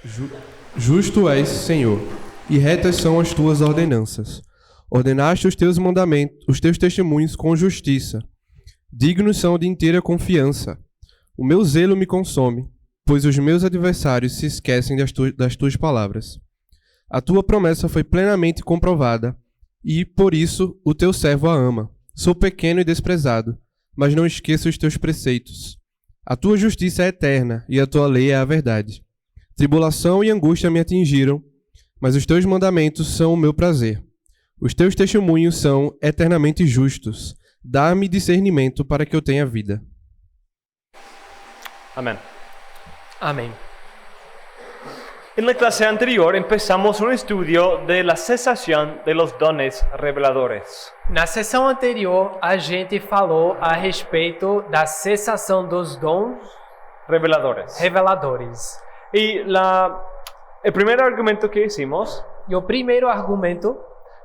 Ju- Justo és, Senhor, e retas são as tuas ordenanças. Ordenaste os teus mandamentos, os teus testemunhos com justiça. Dignos são de inteira confiança. O meu zelo me consome, pois os meus adversários se esquecem das tuas palavras. A tua promessa foi plenamente comprovada, e, por isso, o teu servo a ama. Sou pequeno e desprezado, mas não esqueço os teus preceitos. A tua justiça é eterna, e a tua lei é a verdade. Tribulação e angústia me atingiram, mas os teus mandamentos são o meu prazer. Os teus testemunhos são eternamente justos. Dá-me discernimento para que eu tenha vida. Amén. Amén. En la clase anterior empezamos un estudio de la cesación de los dones reveladores. Na sessão anterior, a gente falou a respeito da cessação dos dons Reveladores. reveladores. Y el primer argumento que hicimos E o primeiro argumento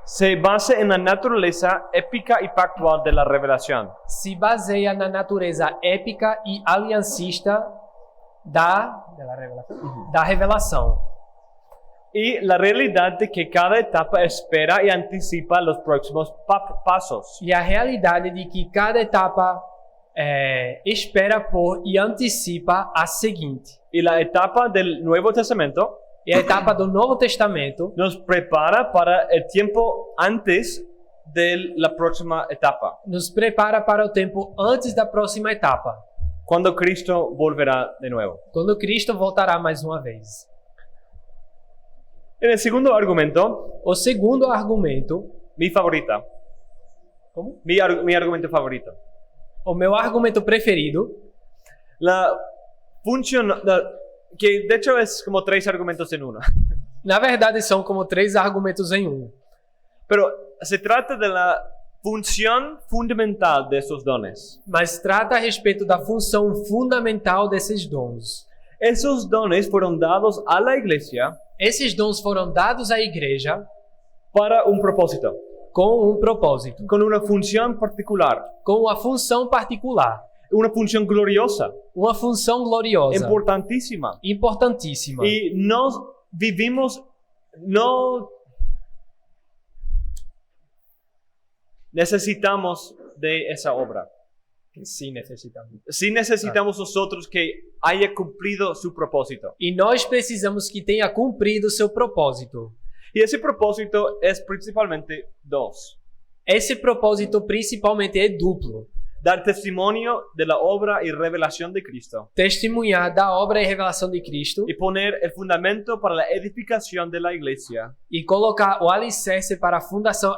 se basa en la naturaleza épica y pactual de la revelación. se baseia na natureza épica e aliancista da revelação. Y la realidad de que cada etapa espera y anticipa los próximos pasos. E a realidade de que cada etapa espera por e antecipa a seguinte. Y la etapa del Nuevo Testamento E a etapa do Novo Testamento nos prepara para el tiempo antes de la próxima etapa, nos prepara para o tempo antes da próxima etapa, cuando Cristo volverá de nuevo. quando Cristo voltará mais uma vez. En el segundo argumento, O segundo argumento, mi favorita, como? mi argumento favorito, O meu argumento preferido, la función, que de hecho es como 3 argumentos en uno, na verdade são como 3 argumentos em um. pero se trata de la función fundamental de esos dones. Mas trata a respeito da função fundamental desses dons. Esos dones fueron dados a la iglesia Esses dons foram dados à igreja para un propósito, com um propósito, con una función particular, com uma função particular, una función gloriosa, uma função gloriosa, importantísima. importantíssima. Y no vivimos, no necesitamos de esa obra. Sim, necessitamos. Sí necesitamos nosotros que haya cumplido su propósito. E nós precisamos que tenha cumprido seu propósito. Y ese propósito es principalmente 2. Esse propósito principalmente é duplo. Dar testimonio de la obra y revelación de Cristo. Testemunhar da obra e revelação de Cristo Y poner el fundamento para la edificación de la iglesia e colocar o alicerce para a fundação,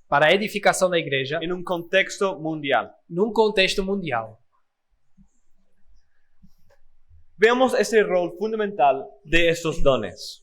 para a edificação da igreja en un contexto mundial. num contexto mundial. Veamos ese rol fundamental de estos dones,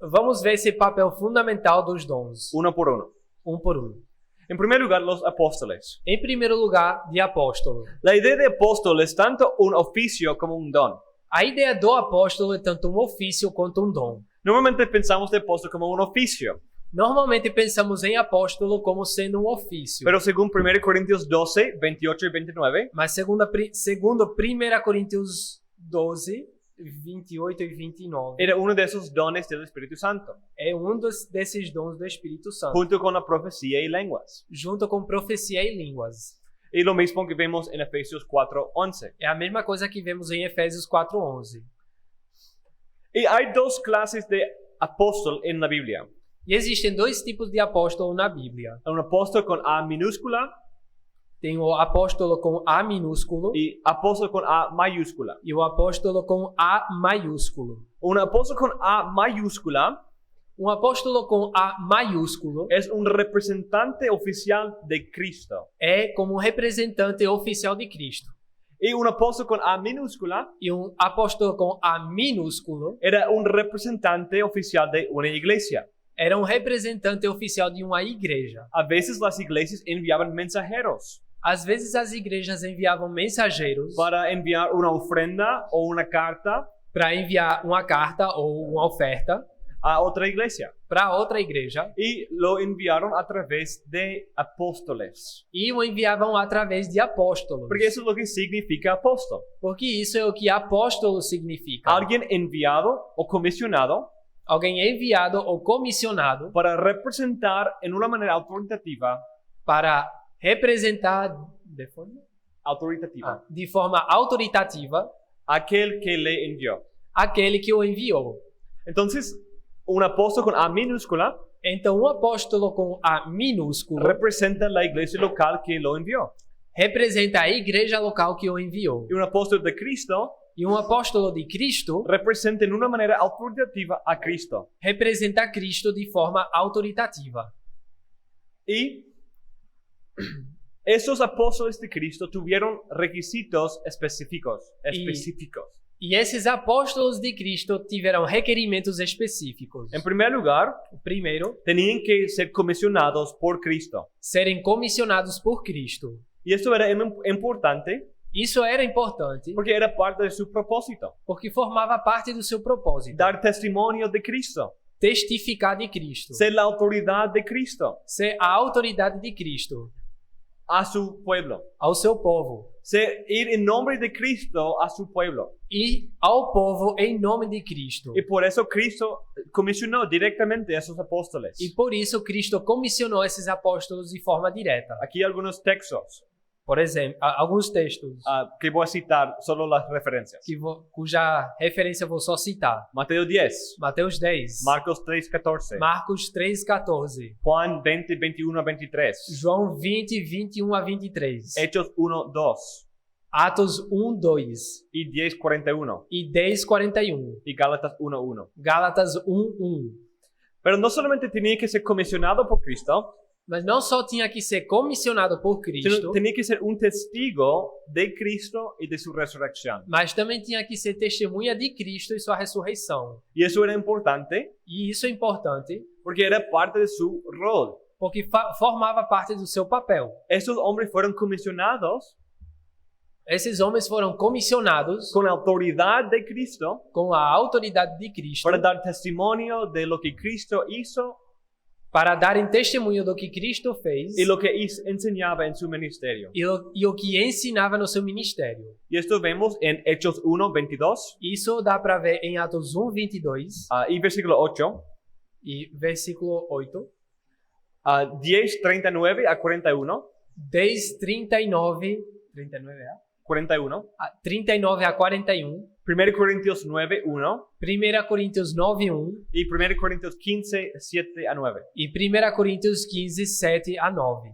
Vamos ver esse papel fundamental dos dons, uno por uno. um por um. En primer lugar, los apóstoles. Em primeiro lugar, de apóstolo. La idea de apóstol es tanto un oficio como un don. A ideia do apóstolo é tanto um ofício quanto um dom. Normalmente pensamos de apóstol como un oficio, Normalmente pensamos em apóstolo como sendo um ofício. pero según 1 Corintios 12, 28 y 29, Mas segundo 1 Coríntios 12, 28 e 29, era uno de esos dones del Espíritu Santo, é desses dons do Espírito Santo, junto con la profecía y lenguas. junto com profecia e línguas. Y lo mismo que vemos en Efesios 4:11. É a mesma coisa que vemos em Efésios 4:11. Y hay 2 clases de apóstol en la Biblia. E existem 2 tipos de apóstolo na Bíblia. Un apóstol con A minúscula Tem o apóstolo com A minúsculo y apóstol con A mayúscula. e o apóstolo com A maiúsculo. Un apóstol con A mayúscula Um apóstolo com A maiúsculo es un representante oficial de Cristo. é como um representante oficial de Cristo. Y un apóstol con A minúscula E um apóstolo com A minúsculo era un representante oficial de una iglesia. era um representante oficial de uma igreja. A veces las iglesias enviaban mensajeros Às vezes as igrejas enviavam mensageiros para enviar una ofrenda o una carta para enviar uma carta ou uma oferta a otra iglesia. para outra igreja y lo enviaron a través de apóstoles. e o enviavam através de apóstolos. Porque eso es lo que significa apóstol. Porque isso é o que apóstolo significa. Alguien enviado o comisionado Alguém enviado ou comissionado para representar en una manera autoritativa, para representar de forma autoritativa aquel que le envió. aquele que o enviou. Entonces, un apóstol con A minúscula Então, um apóstolo com A minúsculo representa la iglesia local que lo envió. representa a igreja local que o enviou. Y un apóstol de Cristo E um apóstolo de Cristo representa en una manera autoritativa a Cristo. representa a Cristo de forma autoritativa. Y esos apóstoles de Cristo tuvieron requisitos específicos. E esses apóstolos de Cristo tiveram requerimentos específicos. En primer lugar, O primeiro, tenían que ser comisionados por Cristo. serem comissionados por Cristo. Y esto era importante Isso era importante porque era parte de su propósito. porque formava parte do seu propósito. Dar testimonio de Cristo. Testificar de Cristo. Ser la autoridad de Cristo Ser a autoridade de Cristo a su pueblo. ao seu povo. Ir en nombre de Cristo a su pueblo. E ao povo em nome de Cristo. Y por eso Cristo comisionó directamente a esos apóstoles. E por isso Cristo comissionou esses apóstolos de forma direta. Aquí algunos textos Por exemplo, alguns textos que voy a citar, solo las referencias. cuja referência eu vou só citar. Mateo 10, Mateus 10, Marcos 3:14, Marcos 3:14, Juan 20:21 a 23, João 20, 21 a 23, Hechos 1:2 Atos 1, 2 y 10:41 e 10, 41, y Gálatas 1:1. Gálatas 1, 1. Pero no solamente tenía que ser comisionado por Cristo, Mas não só tinha que ser comissionado por Cristo, sino tenía que ser un testigo de Cristo y de su resurrección. mas também tinha que ser testemunha de Cristo e sua ressurreição. Y eso era importante E isso é importante porque era parte de su rol. porque formava parte do seu papel. Estos hombres fueron comisionados Esses homens foram comissionados con la autoridad de Cristo com a autoridade de Cristo para dar testimonio de lo que Cristo hizo para darem testemunho do que Cristo fez y lo que enseñaba en su ministerio. e o que ensinava no seu ministério. Y esto vemos en Hechos 1:22 Isso dá para ver em Atos 1, 22 y versículo 8, e versículo 8, 10:39 a 41, 10, 39, 41, 39 a 41, 1 Corintios 9:1 1 Coríntios 9, 1 y 1 Corintios 15:7 a 9. e 1 Coríntios 15, 7 a 9.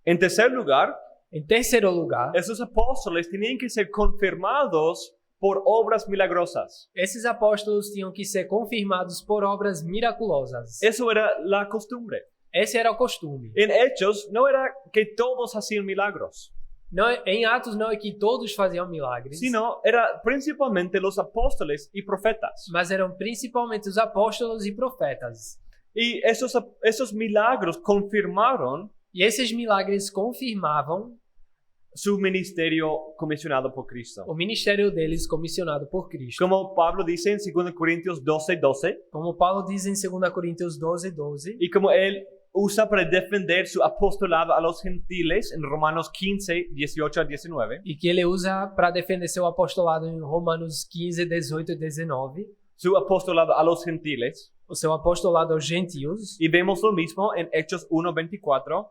En tercer lugar, Em terceiro lugar, esos apóstoles tenían que ser confirmados por obras milagrosas. esses apóstolos tinham que ser confirmados por obras miraculosas. Eso era la costumbre. Esse era o costume. En Hechos no era que todos hacían milagros, Não, em Atos não é que todos faziam milagres, sino era principalmente los apóstoles y profetas. mas eram principalmente os apóstolos e profetas. Y esos milagros confirmaron E esses milagres confirmavam su ministerio comisionado por Cristo. o ministério deles comissionado por Cristo. Como Pablo dice en 2 Corintios 12:12, Como Paulo diz em 2 Coríntios 12, 12, y como él usa para defender su apostolado a los gentiles en Romanos 15:18 a 19, e que ele usa para defender seu apostolado em Romanos 15, 18 e 19, su apostolado a los gentiles, o seu apostolado aos gentios. y vemos lo mismo en Hechos 1:24,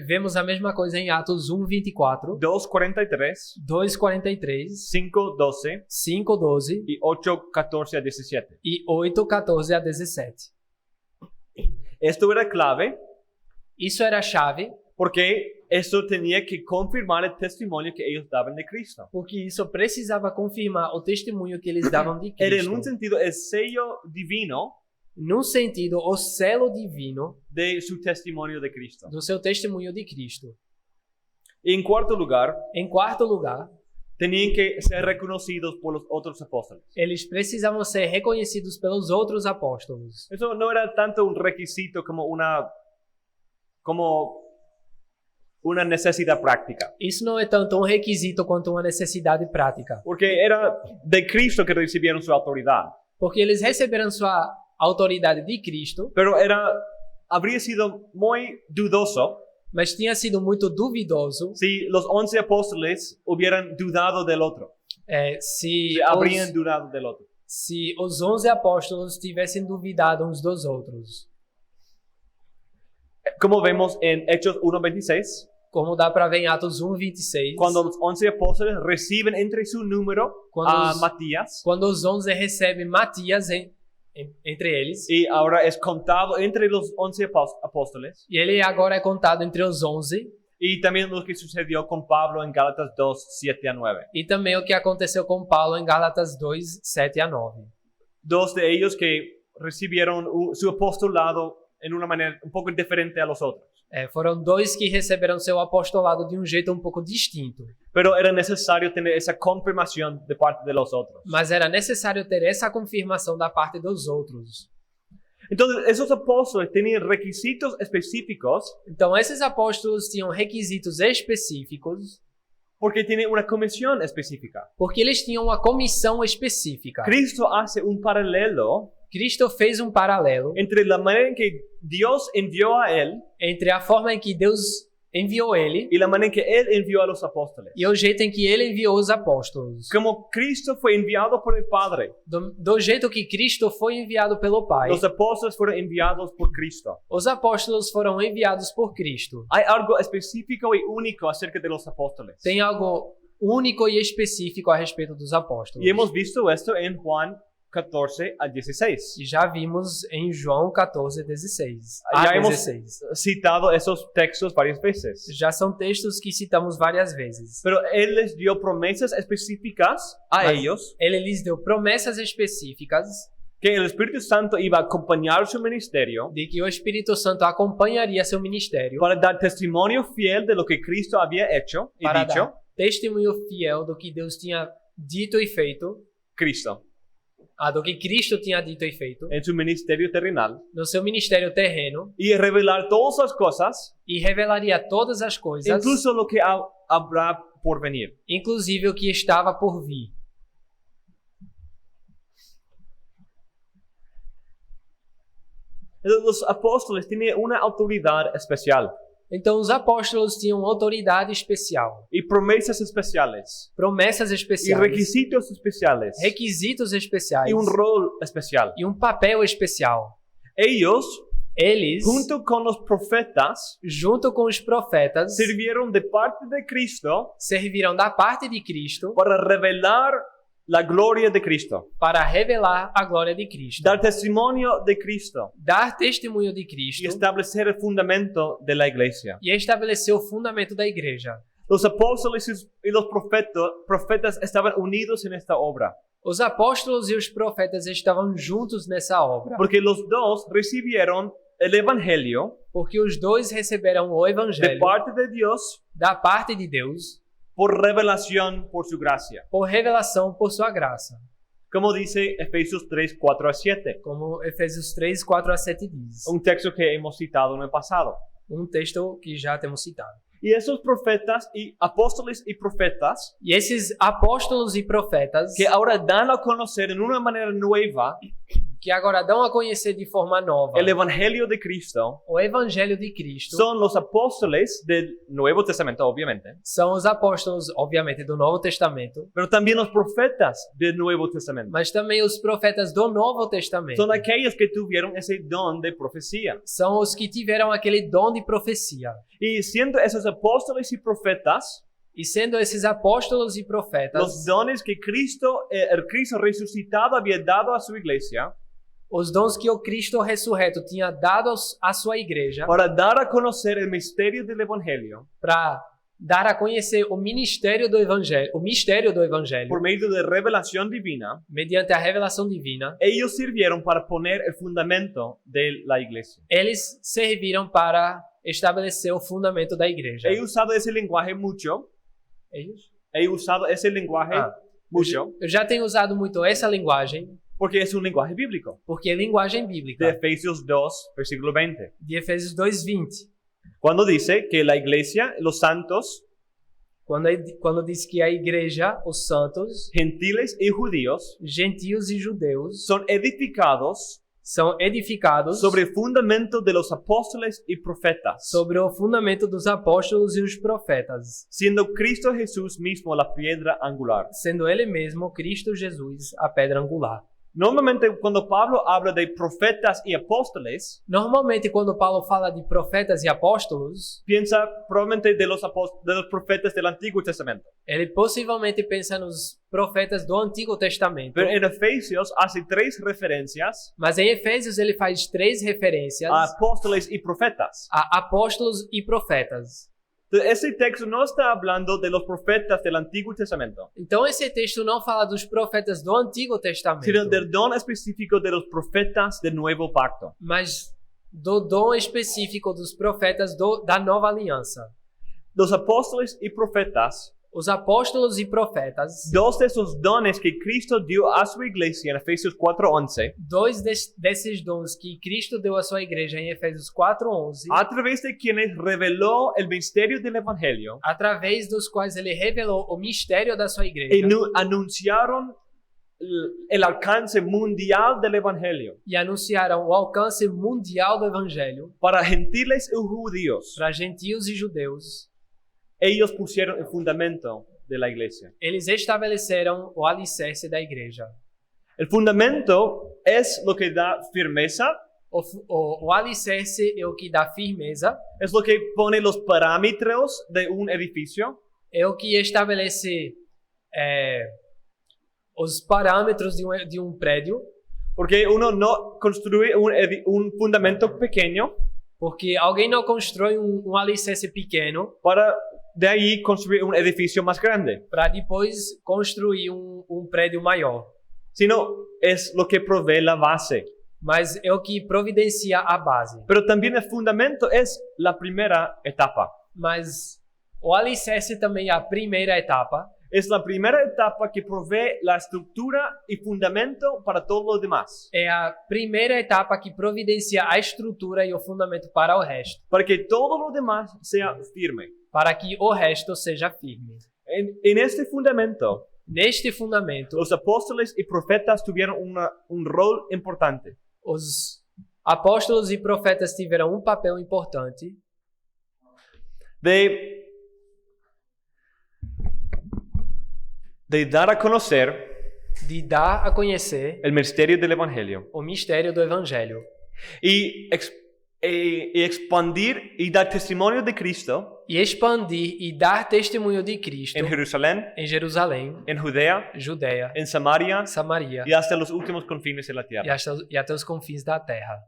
Vemos a mesma coisa em Atos 1, 24, 2:43, 2, 43, 5:12 5, 12 y 8:14 a 17. e 8, 14 a 17. Esto era clave Isso era a chave, porque esto tenía que confirmar el testimonio que ellos daban de Cristo. porque isso precisava confirmar o testemunho que eles davam de Era en Cristo. un sentido el sello divino Num sentido, o selo divino de su testimonio de Cristo. do seu testemunho de Cristo. Y en cuarto lugar, Em quarto lugar, tenían que ser reconocidos por los otros apóstoles. eles precisavam ser reconhecidos pelos outros apóstolos. Eso no era tanto un requisito como una necesidad práctica, Isso não é tanto um requisito quanto uma necessidade prática, porque era de Cristo que recibieron su autoridad. porque eles receberam sua autoridade de Cristo, pero habría sido muy dudoso mas tinha sido muito duvidoso si los 11 apóstoles hubieran dudado del otro, se habrían dudado del otro. se os 11 apóstolos tivessem duvidado uns dos outros. Como vemos en Hechos 1:26, Como dá para ver em Atos 1:26, cuando los 11 apóstoles reciben entre su número a Matías, quando os 11 recebem Matias entre eles, y ahora es contado entre los 11 apóstoles, e ele agora é contado entre os 11, y también lo que sucedió con Pablo en Gálatas 2:7-9. e também o que aconteceu com Paulo em Gálatas 2:7-9. Dos de ellos que recibieron su apostolado en una manera un poco diferente a los otros. Foram dois que receberam seu apostolado de um jeito um pouco distinto. Pero era necesario tener esa confirmación de parte de los otros. Mas era necessário ter essa confirmação da parte dos outros. Entonces, esos apóstoles tenían requisitos específicos Então, esses apóstolos tinham requisitos específicos porque tienen una comisión específica. porque eles tinham uma comissão específica. Cristo hace un paralelo Cristo fez um paralelo entre la manera en que Dios envió a él entre a forma em que Deus enviou ele y la manera en que él envió a los apóstoles. e o jeito em que ele enviou os apóstolos. Como Cristo fue enviado por el Padre, Do jeito que Cristo foi enviado pelo Pai, los apóstoles fueron enviados por Cristo. os apóstolos foram enviados por Cristo. Hay algo específico y único acerca de los apóstoles. Tem algo único e específico a respeito dos apóstolos. Y hemos visto esto en Juan 14-16. E já vimos em João 14:16. Ya hemos 16. citado esos textos varias veces. Já são textos que citamos várias vezes. Pero Él les dio promesas específicas a Mas ellos Ele lhes deu promessas específicas que el Espíritu Santo iba a acompañar su ministerio de que o Espírito Santo acompanharia seu ministério para dar testimonio fiel de lo que Cristo había hecho y para dicho. dar testemunho fiel do que Deus tinha dito e feito, Cristo do que Cristo tinha dito e feito en su ministerio terrenal no seu ministério terreno y revelar todas las cosas, e revelaria todas as coisas, incluso lo que habrá por venir. inclusive o que estava por vir. Los apóstoles tienen una autoridad especial Então os apóstolos tinham autoridade especial, y promesas especiales promessas y especiais, requisitos especiales requisitos especiais y un rol especial. e papel especial. Ellos, Eles, junto con los profetas, junto com os profetas, sirvieron de parte de Cristo serviram da parte de Cristo para revelar la gloria de Cristo, para revelar a glória de Cristo, dar testimonio de Cristo dar testemunho de y Cristo establecer el fundamento de la iglesia. e estabelecer o fundamento da igreja. Los apóstoles y los profetas estaban unidos en esta obra, Os apóstolos e os profetas estavam juntos nessa obra, porque los dos recibieron el evangelio porque os dois receberam o de evangelho parte de Dios da parte de Deus por revelación por su gracia. por revelação por sua graça, Como dice Efesios 3:4-7, como Efésios 3:4-7 diz. un texto que hemos citado en el pasado. Texto que já temos citado. Y esos profetas y apóstoles y profetas E esses apóstolos e profetas que ahora dan a conocer en una manera nueva que agora dão a conhecer de forma nova el evangelio de Cristo o evangelho de Cristo son los apóstoles del Nuevo Testamento, obviamente, são os apóstolos, obviamente, do Novo Testamento, pero también los profetas del Nuevo Testamento. mas também os profetas do Novo Testamento. Son aquellos que tuvieron ese don de profecía. São os que tiveram aquele dom de profecia. Y siendo esos apóstoles y profetas, E sendo esses apóstolos e profetas los dones que el Cristo resucitado había dado a su iglesia os dons que o Cristo ressurreto tinha dado à sua igreja para dar a conocer el misterio del evangelio para dar a conhecer o mistério do evangelho por medio de revelación divina, mediante a revelação divina. ellos sirvieron para poner el fundamento de la iglesia. Eles serviram para estabelecer o fundamento da igreja. He usado ese lenguaje mucho. Eles? He usado ese lenguaje mucho Eu já tenho usado muito essa linguagem porque es un lenguaje bíblico. porque é linguagem De bíblica Efesios 2, versículo 20. de Efésios 2:20, Cuando dice que la iglesia, los santos, quando diz que a igreja, os santos, gentiles y judíos, gentios e judeus son edificados são edificados sobre el fundamento de los apóstoles y profetas, sobre o fundamento dos apóstolos e os profetas, siendo Cristo Jesús mismo la piedra angular. sendo ele mesmo, Cristo Jesus, a pedra angular. Normalmente cuando Pablo habla de profetas y apóstoles, Normalmente, quando Paulo fala de profetas e apóstolos, piensa probablemente de los profetas del Antiguo Testamento. ele possivelmente pensa nos profetas do Antigo Testamento. Pero en Efesios hace 3 referencias Mas em Efésios ele faz 3 referências a apóstoles y profetas. a apóstolos e profetas. Entonces, ese texto no está hablando de los profetas del Antiguo Testamento, Então esse texto não fala dos profetas do Antigo Testamento, sino del don específico de los profetas del Nuevo Pacto. mas do dom específico dos profetas da Nova Aliança. Los apóstoles y profetas, Os apóstolos e profetas, dos de esos dones que Cristo dio a su iglesia en Efesios 4:11, dois desses dons que Cristo deu à sua igreja em Efésios 4:11, a través de quienes reveló el misterio del Evangelio através dos quais ele revelou o mistério da sua igreja y anunciaron el alcance mundial del Evangelio e anunciaram o alcance mundial do evangelho para gentiles y judíos. para gentios e judeus. Ellos pusieron el fundamento de la iglesia. Eles estabeleceram o alicerce da igreja. El fundamento es lo que da firmeza, O alicerce é o que dá firmeza, es lo que pone los parámetros de un edificio, é o que estabelece os parâmetros de um prédio, porque uno no construye un fundamento pequeño porque alguém não constrói um alicerce pequeno para de ahí construir un edificio más grande, para depois construir um prédio maior, sino es lo que provee la base. mas é o que providencia a base. Pero también el fundamento es la primera etapa. Mas o alicerce também é a primeira etapa, Es la primera etapa que provee la estructura y fundamento para todo lo demás, é a primeira etapa que providencia a estrutura e o fundamento para o resto, para que todo lo demás sea firme. para que o resto seja firme. En este fundamento, Neste fundamento, los apóstoles y profetas tuvieron un rol importante. os apóstolos e profetas tiveram um papel importante de dar a conocer de dar a conhecer el misterio del Evangelio o mistério do evangelho y expandir y dar testimonio de Cristo e expandir e dar testemunho de Cristo en Jerusalén, em Jerusalém, en Judea, Judeia, en Samaria Samaria y hasta los últimos confines de la tierra. e até os confins da terra.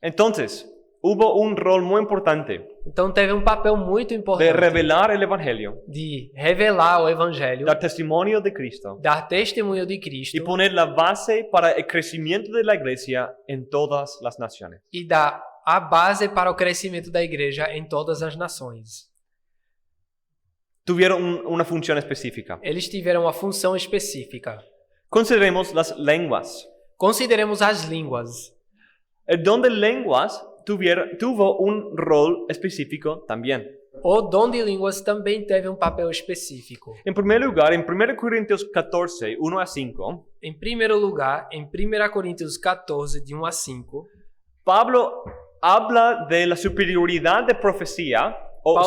Entonces, hubo un rol muy importante Então teve um papel muito de importante revelar el Evangelio, de revelar o evangelho, dar testimonio de Cristo dar testemunho de y Cristo poner la base para el crecimiento de la iglesia en todas las naciones. e dar a base para o crescimento da igreja em todas as nações. Tuvieron una función específica. Eles tiveram uma função específica. Consideremos las lenguas. Consideremos as línguas. El don de lenguas tuvo un rol específico también. O dom de línguas também teve um papel específico. En primer lugar, en 1 Corintios 14, 1 a 5, Em primeiro lugar, em 1 Coríntios 14, de 1 a 5, Pablo habla de la superioridad de profecía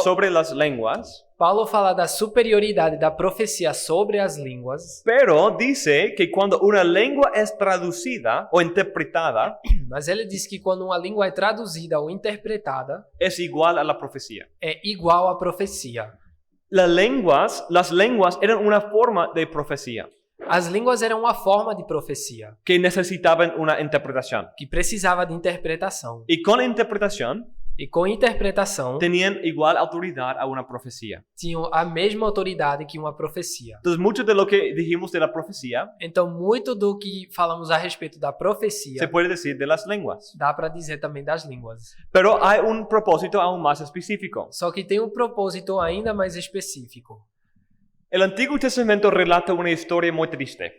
sobre las lenguas, Paulo fala da superioridade da profecia sobre as línguas, pero dice que cuando una lengua es traducida o interpretada, mas ele diz que quando uma língua é traduzida ou interpretada, es igual a la profecía. é igual à profecia. Las lenguas eran una forma de profecía As línguas eram uma forma de profecia, que necesitaban una interpretación. que precisava de interpretação. Y con interpretación E com interpretação, tenían igual autoridad a una profecía. tinham a mesma autoridade que uma profecia. Entonces, mucho de lo que dijimos de la profecía Então, muito do que falamos a respeito da profecia, se puede decir de las lenguas. dá para dizer também das línguas. Pero hay un propósito aún más específico. Só que tem um propósito ainda mais específico. El Antiguo Testamento relata una historia muy triste.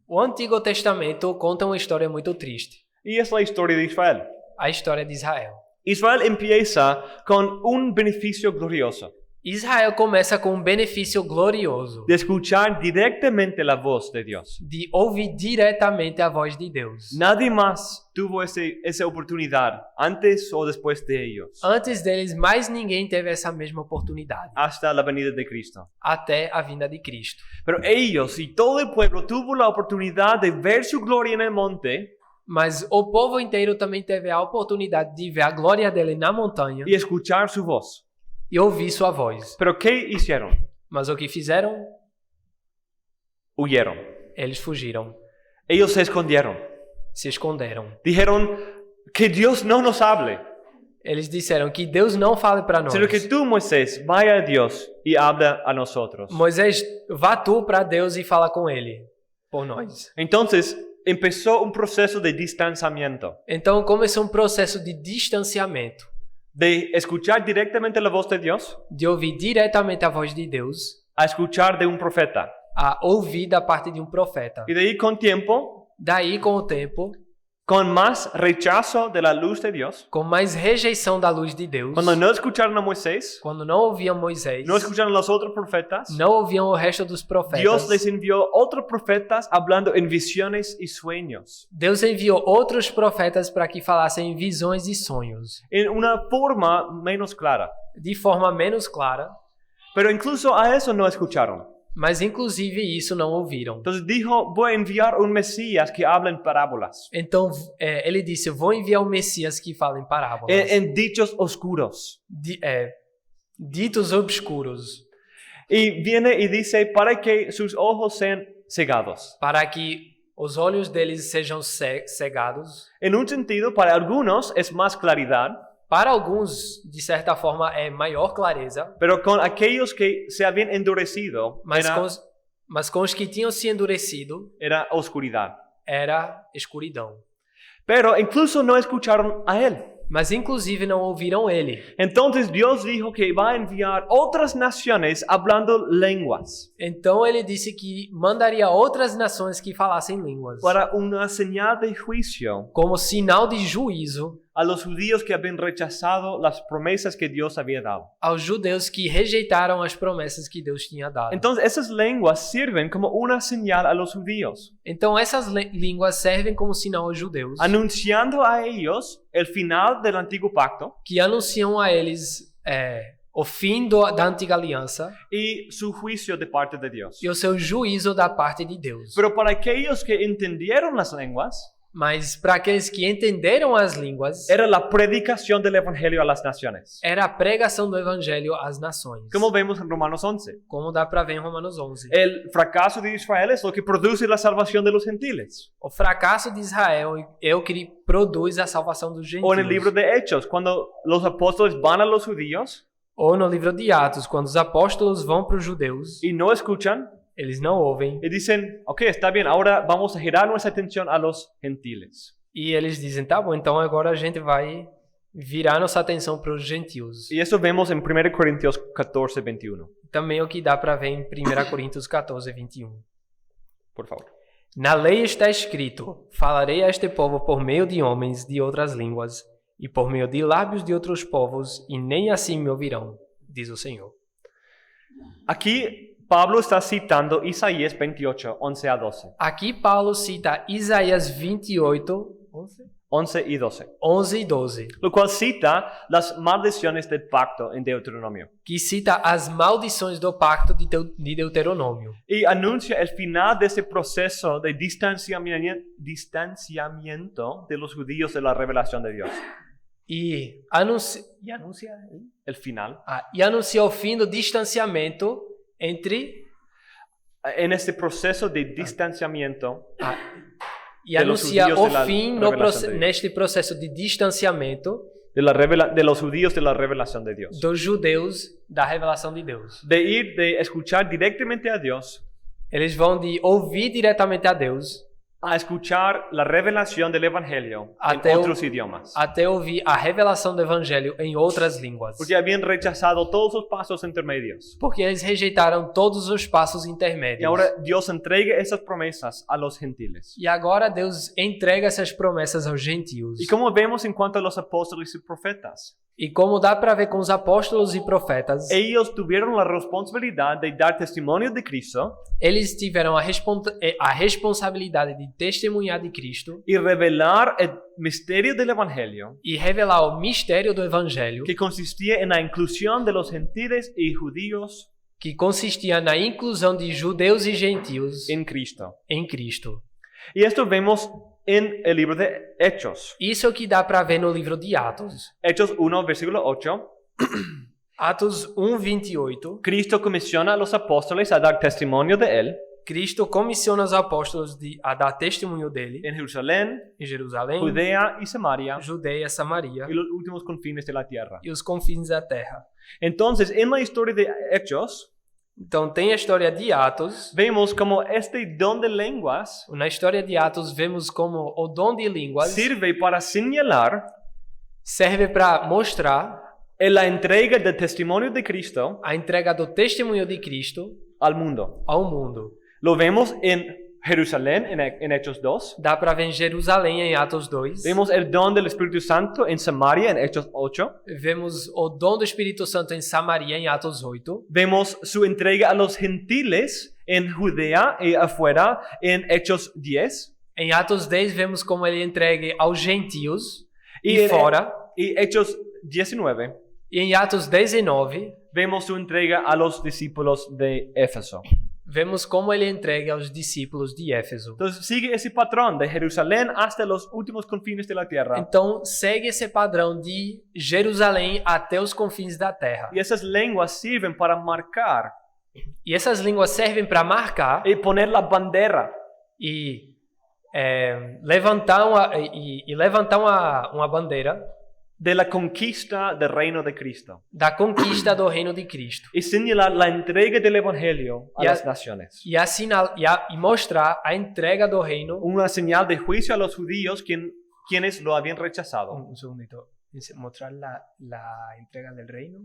O Antigo Testamento conta uma história muito triste. Y es la historia de Israel. A história de Israel. Israel empieza con un beneficio glorioso. Israel começa com um benefício glorioso de escuchar directamente la voz de Dios. de ouvir diretamente a voz de Deus. Nadie más tuvo esa oportunidad antes o después de ellos, Antes deles, mais ninguém teve essa mesma oportunidade, hasta la venida de Cristo. até a vinda de Cristo. Pero ellos y todo el pueblo tuvo la oportunidad de ver su gloria en el monte Mas o povo inteiro também teve a oportunidade de ver a glória dele na montanha y escuchar su voz. e ouvir sua voz. Pero ¿qué hicieron? Mas o que fizeram? Huyeron. Eles fugiram, Ellos se escondieron. se esconderam. Dijeron que Dios no nos hable, Eles disseram que Deus não fale para nós. sino que tú, Moisés, vaya a Dios y habla a nosotros. Moisés, vá tu para Deus e fala com ele, por nós. Entonces empezó un proceso de distanciamiento, Então começou um processo de distanciamento, de escuchar directamente la voz de Dios de ouvir diretamente a voz de Deus, a escuchar de un profeta. a ouvir da parte de um profeta. Y de ahí con tiempo, Daí, com o tempo, con más rechazo de la luz de Dios, com mais rejeição da luz de Deus, cuando no escucharon a Moisés, quando não ouviam Moisés, no escucharon a los otros profetas, não ouviam o resto dos profetas, Dios les envió otros profetas hablando en visiones y sueños, Deus enviou outros profetas para que falassem visões e sonhos, en una forma menos clara. de forma menos clara, Pero incluso a eso no escucharon. mas inclusive isso não ouviram. Entonces dijo, voy a enviar un Mesías que habla en parábolas, Então ele disse, eu vou enviar o Messias que fala em parábolas, en dichos oscuros. ditos obscuros, Y viene y dice, para que sus ojos sean cegados. para que os olhos deles sejam cegados. En un sentido, para algunos es más claridad, Para alguns, de certa forma, é maior clareza, pero con aquellos que se habían endurecido, mas com os que tinham se endurecido, era oscuridad. era escuridão. Pero incluso no escucharon a él. Mas inclusive não ouviram ele. Entonces Dios dijo que va a enviar otras naciones hablando lenguas Então ele disse que mandaria outras nações que falassem línguas, para una señal de juicio como sinal de juízo a los judíos que habían rechazado las promesas que Dios había dado. aos judeus que rejeitaram as promessas que Deus tinha dado. Entonces esas lenguas sirven como una señal a los judíos, Então essas línguas servem como sinal aos judeus, anunciando a ellos el final del antiguo pacto que anunciam a eles o fim da antiga aliança y su juicio de parte de Dios. e o seu juízo da parte de Deus. Pero para aquellos que entendieron las lenguas, Mas para aqueles que entenderam as línguas, era la predicación del evangelio a las naciones. era a pregação do evangelho às nações. Como vemos en Romanos 11. Como dá para ver em Romanos 11. El fracaso de Israel es lo que produce la salvación de los gentiles. O fracasso de Israel é o que produz a salvação dos gentios. O en el libro de Hechos, cuando los apóstoles van a los judíos Ou no livro de Atos, quando os apóstolos vão para os judeus, y no escuchan eles não ouvem. y dicen, ok, está bien, ahora vamos a girar nuestra atención a los gentiles. E eles dizem, tá bom, então agora a gente vai virar nossa atenção para os gentios. Y eso vemos en 1 Corintios 14, 21. Também é o que dá para ver em 1 Coríntios 14, 21. Por favor. Na lei está escrito, falarei a este povo por meio de homens de outras línguas, e por meio de lábios de outros povos, e nem assim me ouvirão, diz o Senhor. Aquí Pablo está citando Isaías 28, 11 a 12. Aqui Paulo cita Isaías 28, 11 y 12. 11 e 12, Lo cual cita las maldiciones del pacto en Deuteronomio. que cita as maldições do pacto de Deuteronômio. Y anuncia el final de ese proceso de distanciamiento de los judíos de la revelación de Dios. E anuncia El final. o fim do distanciamento entre En este proceso de distanciamiento e de los anuncia judíos o de la fim revelación de Dios. neste processo de distanciamento de los judíos de la revelación de Dios. dos judeus da revelação de Deus. De escuchar directamente a Dios Eles vão de ouvir diretamente a Deus a escuchar la revelación del evangelio Até en o- otros idiomas. até ouvir a revelação do evangelho em outras línguas. Porque habían rechazado todos los pasos intermedios. Porque eles rejeitaram todos os passos intermédios. Y ahora Dios entrega esas promesas a los gentiles. E agora Deus entrega essas promessas aos gentios. Y como vemos en cuanto a los apóstoles y profetas, E como dá para ver com os apóstolos e profetas, ellos tuvieron la responsabilidad de dar testimonio de Cristo eles tiveram a responsabilidade de testemunhar de Cristo y revelar el misterio del Evangelio, e revelar o mistério do Evangelho, que consistía en la inclusión de los gentiles y judíos que consistia na inclusão de judeus e gentios en Cristo. em Cristo. Y esto vemos en el libro de Hechos. Isso que dá para ver no livro de Atos. Hechos 1, versículo 8. Atos 1:28. Cristo comisiona a los apóstoles a dar testimonio de él Cristo comissiona os apóstolos a dar testemunho dele en Jerusalén, em Jerusalém, Judea y Samaria Judeia, Samaria y los últimos confines de la tierra. e os confins da terra. Entonces, en la historia de Hechos, Então tem a história de Atos. vemos como este don de lenguas Na história de Atos vemos como o dom de línguas sirve para señalar serve para mostrar la entrega del testimonio de Cristo a entrega do testemunho de Cristo al mundo. ao mundo. Lo vemos en Jerusalén, en Hechos 2. Dá para ver em Jerusalém em Atos 2. Vemos el don del Espíritu Santo en Samaria, en Hechos 8. Vemos o dom do Espírito Santo em Samaria em Atos 8. Vemos su entrega a los gentiles en Judea y afuera, en Hechos 10. Em Atos 10 vemos como ele entregue aos gentios Y e en- fora. Y Hechos 19. E em Atos 19 Vemos su entrega a los discípulos de Éfeso. vemos como ele entrega aos discípulos de Éfeso. Entonces sigue ese patrón de Jerusalén hasta los últimos confines de la tierra. Então segue esse padrão de Jerusalém até os confins da terra. Y esas lenguas sirven para marcar E essas línguas servem para marcar y poner la bandera e levantar uma bandeira de la conquista del reino de Cristo da conquista do reino de Cristo y señalar la entrega del evangelio a Y a- las naciones. e mostrar a entrega do reino. Una señal de juicio a los judíos quienes lo habían rechazado. Un segundito. Mostrar la entrega del reino.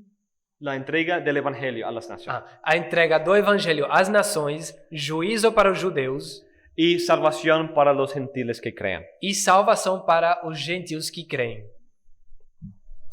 La entrega del evangelio a las naciones. A entrega do evangelho às nações, juízo para os judeus Y salvación para los gentiles que crean. e salvação para os gentios que creem.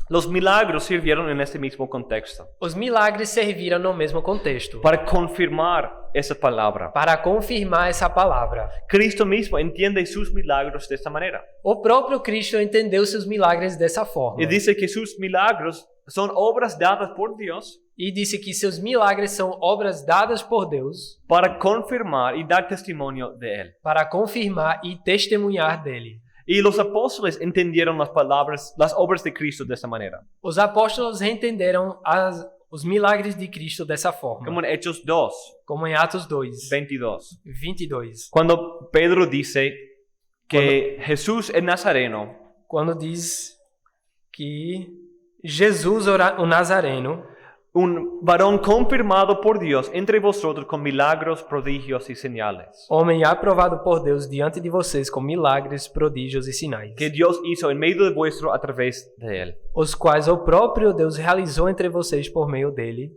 Los milagros sirvieron en este mismo contexto Os milagres serviram no mesmo contexto para confirmar esa palabra. para confirmar essa palavra. Cristo mismo entiende sus milagros de esta manera. O próprio Cristo entendeu seus milagres dessa forma Y dice que sus milagros son obras dadas por Dios e disse que seus milagres são obras dadas por Deus para confirmar y dar testimonio de Él. para confirmar e testemunhar dele. Y los apóstoles entendieron las palabras, las obras de Cristo de esta manera. Os apóstolos entenderam os milagres de Cristo dessa forma, Como en Hechos 2, como em Atos 2, 22. 22, Cuando Pedro dice que Jesús es nazareno, quando diz que Jesus, o Nazareno, un varón confirmado por Dios entre vosotros con milagros, prodigios y señales, homem aprovado por Deus diante de vocês com milagres, prodígios e sinais, que Dios hizo en medio de vuestro a través de Él. os quais o próprio Deus realizou entre vocês por meio dele.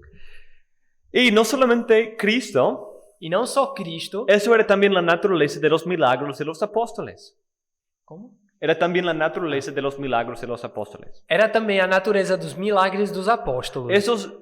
Y no solamente Cristo, E não só Cristo, eso era también la naturaleza de los milagros de los apóstoles. como? Era también la naturaleza de los milagros de los apóstoles. Era também a natureza dos milagres dos apóstolos.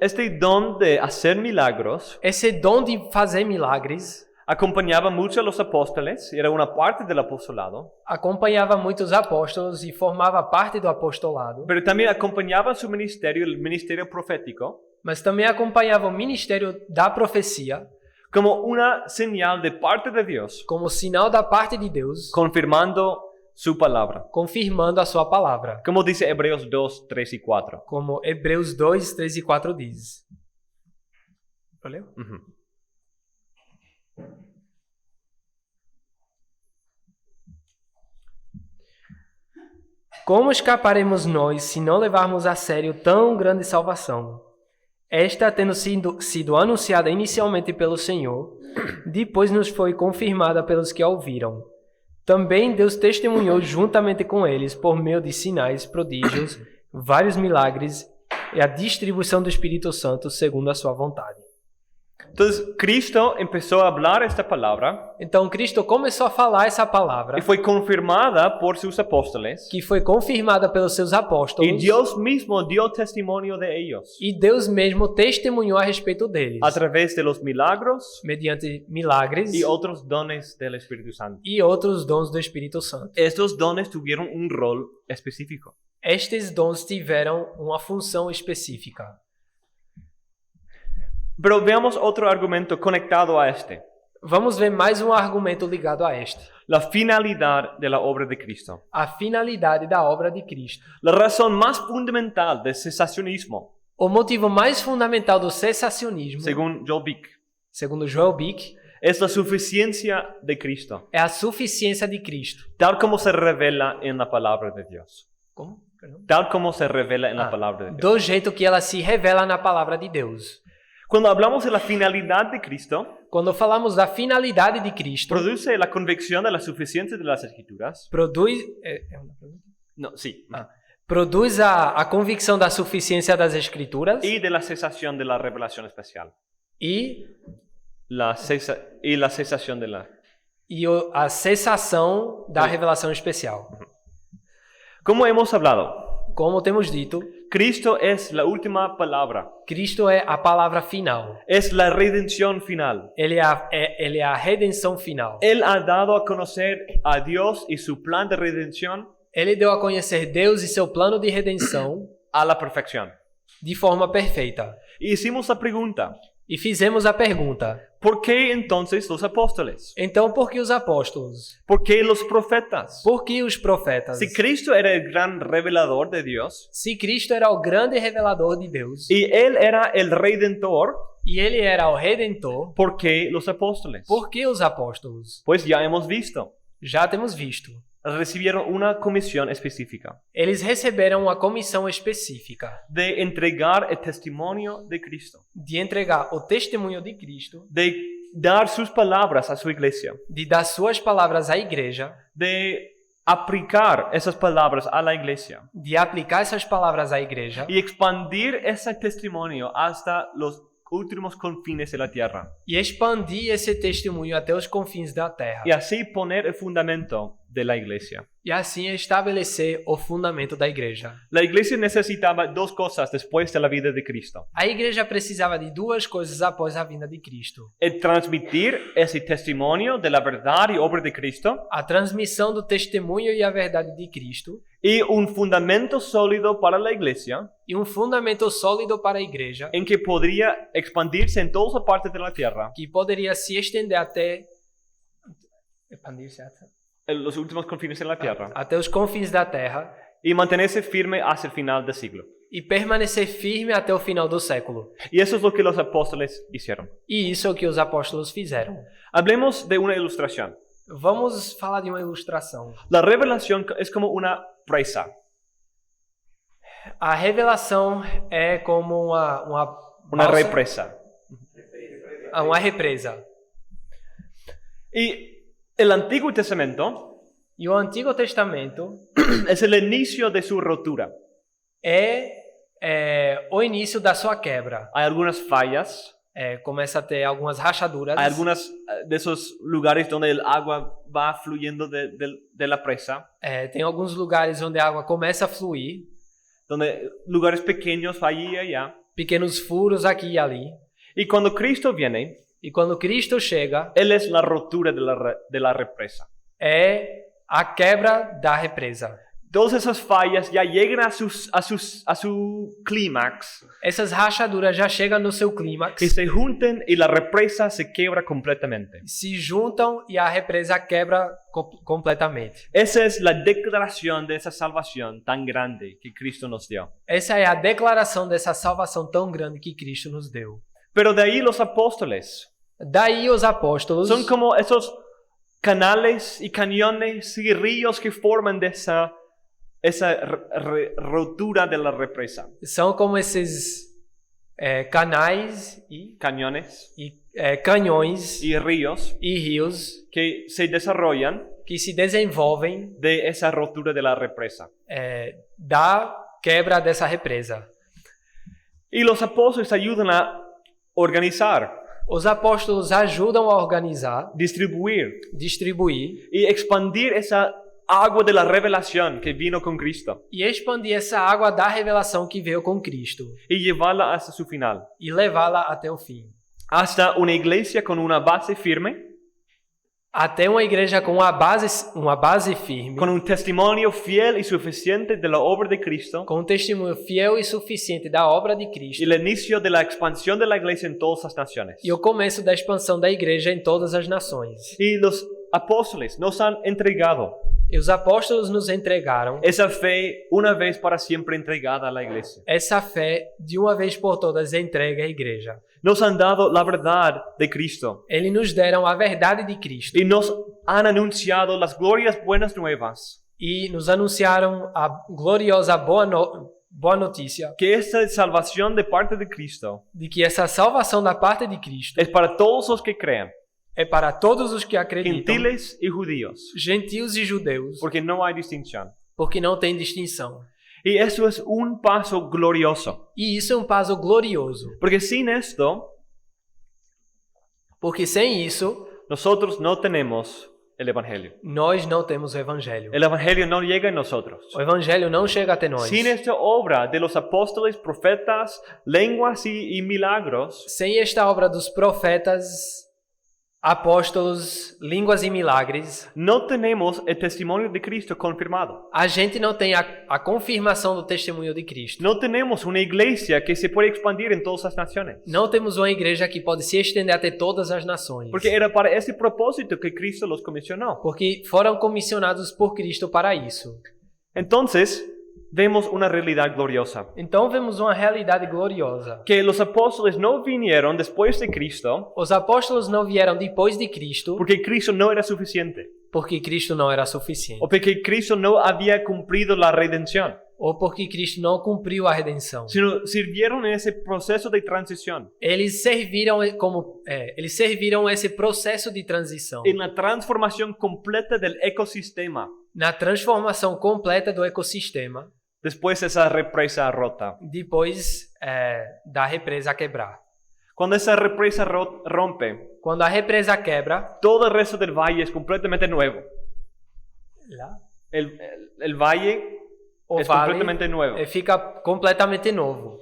Este don de hacer milagros Esse dom de fazer milagres acompañaba mucho a los apóstoles, era una parte del apostolado, acompanhava muitos apóstolos e formava parte do apostolado, pero también acompañaba su ministerio, el ministerio profético, mas também acompanhava o ministério da profecia como una señal de parte de Dios, como sinal da parte de Deus, confirmando su palabra. confirmando a sua palavra, Como dice Hebreos 2, 3 y 4. como Hebreus 2, 3 e 4 diz. Valeu? Ujú. Como escaparemos nós se não levarmos a sério tão grande salvação? Esta tendo sido anunciada inicialmente pelo Senhor, depois nos foi confirmada pelos que a ouviram. Também Deus testemunhou juntamente com eles por meio de sinais, prodígios, vários milagres e a distribuição do Espírito Santo segundo a sua vontade. Entonces Cristo empezó a hablar esta palabra Então Cristo começou a falar essa palavra y fue confirmada por sus apóstoles que foi confirmada pelos seus apóstolos y Dios mismo dio testimonio de ellos e Deus mesmo testemunhou a respeito deles a través de los milagros mediante milagres y otros dones del Espíritu Santo. e outros dons do Espírito Santo. Estos dones tuvieron un rol específico. Estes dons tiveram uma função específica. Pero veamos otro argumento conectado a este. Vamos ver mais um argumento ligado a este. La finalidad de la obra de Cristo. A finalidade da obra de Cristo. La razón más fundamental del cesacionismo, O motivo mais fundamental do cessacionismo, según Joel Bick, segundo Joel Bick, es la suficiencia de Cristo, é a suficiência de Cristo. tal como se revela en la palabra de Dios. Como? Perdão. Tal como se revela en la palabra de Dios. Do jeito que ela se revela na palavra de Deus. Cuando hablamos de la finalidad de Cristo, Quando falamos da finalidade de Cristo, produce la convicción de la suficiencia de las Escrituras. produz No, sí. produz a convicção da suficiência das Escrituras Y de la cesación de la revelación especial. e La cesación de la... a cessação da revelação especial. Como hemos hablado, Como temos dito, Cristo es la última palabra. Cristo é a palavra final. Es la redención final. Ele é a redenção final. Él ha dado a conocer a Dios y su plan de redención Ele deu a conhecer Deus e seu plano de redenção a la perfección. de forma perfeita. Y hicimos la pregunta, E fizemos a pergunta: ¿por qué entonces los apóstoles? então por que os apóstolos? ¿Por qué los profetas? Por que os profetas? Si Cristo era el gran revelador de Dios Se Cristo era o grande revelador de Deus y Él era el redentor, e ele era o redentor, ¿por qué los apóstoles? por que os apóstolos? Pues ya hemos visto, Já temos visto. recibieron una comisión específica Eles receberam uma comissão específica de entregar el testimonio de Cristo, de entregar o testemunho de Cristo, de dar sus palabras a su iglesia, de dar suas palavras à igreja, de aplicar esas palabras a la iglesia de aplicar essas palavras à igreja y expandir ese testimonio hasta los últimos confines de la tierra e expandir esse testemunho até os confins da terra. y así poner el fundamento de la iglesia. E assim estabelecer o fundamento da igreja. La iglesia necesitaba dos cosas después de la vida de Cristo: A igreja precisava de duas coisas após a vinda de Cristo: el transmitir ese testimonio de la verdad y obra de Cristo a transmissão do testemunho e a verdade de Cristo y un fundamento sólido para la iglesia e um fundamento sólido para a igreja en que podría expandirse en todas partes de la tierra que poderia se estender até en los últimos confines de la tierra até os confins da terra y mantenerse firme hasta el final del siglo. e permanecer firme até o final do século. Y eso es lo que los apóstoles hicieron. E isso é o que os apóstolos fizeram. Hablemos de una ilustración. Vamos falar de uma ilustração. La revelación es como una presa. A revelação é como uma Una balsa, represa. uma represa. Y el Antiguo Testamento E o Antigo Testamento es el inicio de su rotura. é o início da sua quebra. Hay algunas fallas, Começa a ter algumas rachaduras. hay algunos de esos lugares donde el agua va fluyendo de la presa, Tem alguns lugares onde a água começa a fluir, donde lugares pequeños allí y allá. pequenos furos aqui e ali. Y cuando Cristo viene, E quando Cristo chega, Él es la rotura de la represa. é a quebra da represa. Todas esas fallas ya llegan a su clímax Essas rachaduras já chegam no seu clímax, y se juntan y la represa se quiebra completamente. se juntam e a represa quebra completamente. Esa es la declaración de esa salvación tan grande que Cristo nos dio. Essa é a declaração dessa salvação tão grande que Cristo nos deu. Pero de ahí los apóstoles Daí os apóstolos son como esos canales y cañones y ríos que forman de esa rotura de la represa. são como esses canais e Cañones canhões y ríos e rios que se desarrollan que se desenvolvem de esa rotura de la represa. da quebra dessa represa. Y los apóstoles ayudan a organizar Os apóstolos ajudam a organizar, distribuir distribuir y expandir esa agua de la revelación que vino con Cristo e expandir essa água da revelação que veio com Cristo y llevarla hasta su final, e levá-la até o fim. hasta una iglesia con una base firme, Até uma igreja com uma base firme, con un testimonio fiel y suficiente de la obra de Cristo com testemunho fiel e suficiente da obra de y Cristo el inicio de la expansión de la iglesia en todas las naciones. e o começo da expansão da igreja em todas as nações. Y los apóstoles nos han entregado E os apóstolos nos entregaram esa fe una vez para siempre entregada a la iglesia. essa fé de uma vez por todas entregue à igreja. Nos han dado la verdad de Cristo Eles nos deram a verdade de Cristo y nos han anunciado las glorias buenas nuevas, e nos anunciaram a gloriosa boa notícia que esta salvación de parte de Cristo de que essa salvação da parte de Cristo es para todos los que creen, é para todos os que acreditam, gentiles y judíos, gentios e judeus, porque no hay distinción. porque não tem distinção. Y eso es un paso glorioso, E isso é passo glorioso, porque sin esto porque sem isso nosotros no tenemos el Evangelio. nós não temos o evangelho. El Evangelio no llega a nosotros. O evangelho não chega até nós. Sin esta obra de los apóstoles, profetas, lenguas y milagros, Sem esta obra dos profetas, apóstolos, línguas e milagres, no tenemos el testimonio de Cristo confirmado. a gente não tem a confirmação do testemunho de Cristo. No tenemos una iglesia que se puede expandir en todas las naciones. Não temos uma igreja que pode se estender até todas as nações. Porque era para ese propósito que Cristo los comisionó. Porque foram comissionados por Cristo para isso. Entonces, vemos una realidad gloriosa. Então vemos uma realidade gloriosa. Que los apóstoles no vinieron después de Cristo Os apóstolos não vieram depois de Cristo porque Cristo no era suficiente. porque Cristo não era suficiente. O porque Cristo no había cumplido la redención. Ou porque Cristo não cumpriu a redenção. Sino sirvieron en ese proceso de transición. Eles serviram esse processo de transição, En la transformación completa del ecosistema. na transformação completa do ecossistema, Después de esa represa rota. depois da represa quebrar. Cuando esa represa rompe, Quando a represa quebra, todo el resto del valle es completamente nuevo. El valle o es vale completamente nuevo. fica completamente novo.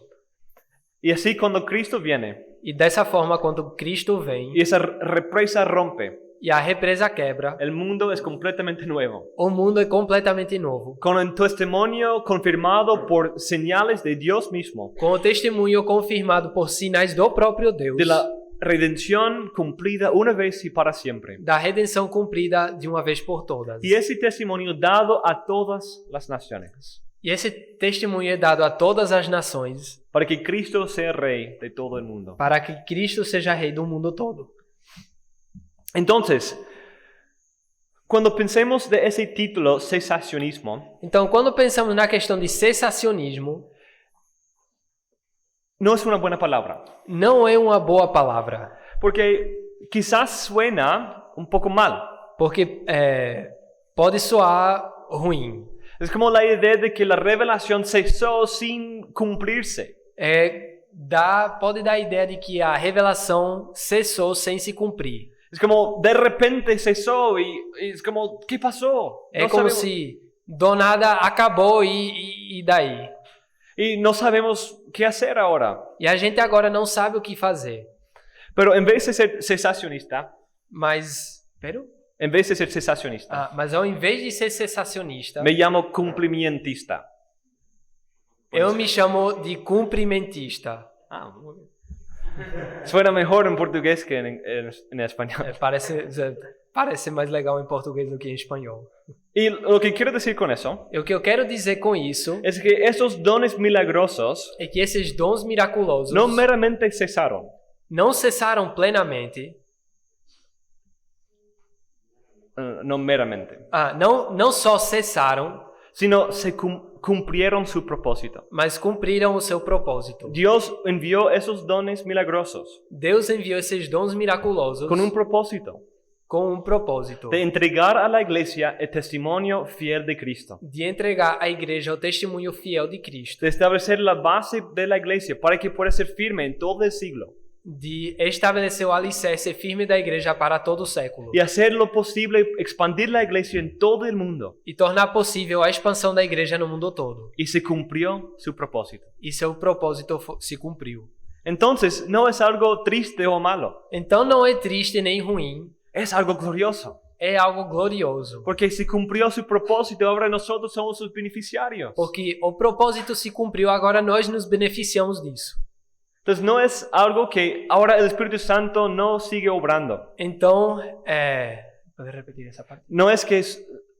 Y así cuando Cristo viene E dessa forma, quando Cristo vem y esa represa rompe, e a represa quebra, el mundo es completamente nuevo. o mundo é completamente novo. Con el testimonio confirmado por señales de Dios mismo, Com o testemunho confirmado por sinais do próprio Deus, de la redención cumplida una vez y para siempre. da redenção cumprida de uma vez por todas. Y ese testimonio dado a todas las naciones, E esse testemunho é dado a todas as nações, para que Cristo sea rey de todo el mundo. para que Cristo seja rei do mundo todo. Entonces, cuando pensemos de ese título, cesacionismo, Então, quando pensamos na questão de cessacionismo, no es una buena palabra, não é uma boa palavra, porque quizás suena un poco mal. porque pode soar ruim. Es como la idea de que la revelación cesó sin cumplirse. Pode dar a ideia de que a revelação cessou sem se cumprir. Es como de repente cesó y es como, ¿qué pasó? É No como sabemos. se do nada acabou e daí. Y no sabemos qué hacer ahora. E a gente agora não sabe o que fazer. Pero en vez de ser cesacionista, Mas ao invés de ser cessacionista, me llamo cumplimientista. eu me chamo de cumprimentista. Ah, muy bien. Suena mejor en portugués que en español. Parece mais legal em português do que em espanhol. Y lo que quiero decir con eso E o que eu quero dizer com isso es que esos dones milagrosos é que esses dons miraculosos no meramente cesaron, não cessaram plenamente. no meramente, Não só cessaram, sino se cumplieron su propósito. mas cumpriram o seu propósito. Dios envió esos dones milagrosos Deus enviou esses dons miraculosos con un propósito com um propósito de entregar a la iglesia el testimonio fiel de Cristo, de entregar à igreja o testemunho fiel de Cristo, de establecer la base de la iglesia para que pueda ser firme en todo el siglo. de estabelecer o alicerce firme da igreja para todo o século y hacer lo posible expandir la iglesia en todo el mundo. e tornar possível a expansão da igreja no mundo todo. Y se cumplió su propósito. E seu propósito se cumpriu. Entonces, no es algo triste o malo, Então não é triste nem ruim, es algo glorioso. é algo glorioso. Porque se cumplió su propósito, ahora nosotros somos sus beneficiarios. Porque o propósito se cumpriu, agora nós nos beneficiamos disso. Entonces, no es algo que ahora el Espíritu Santo no sigue obrando. Então, pode repetir essa parte?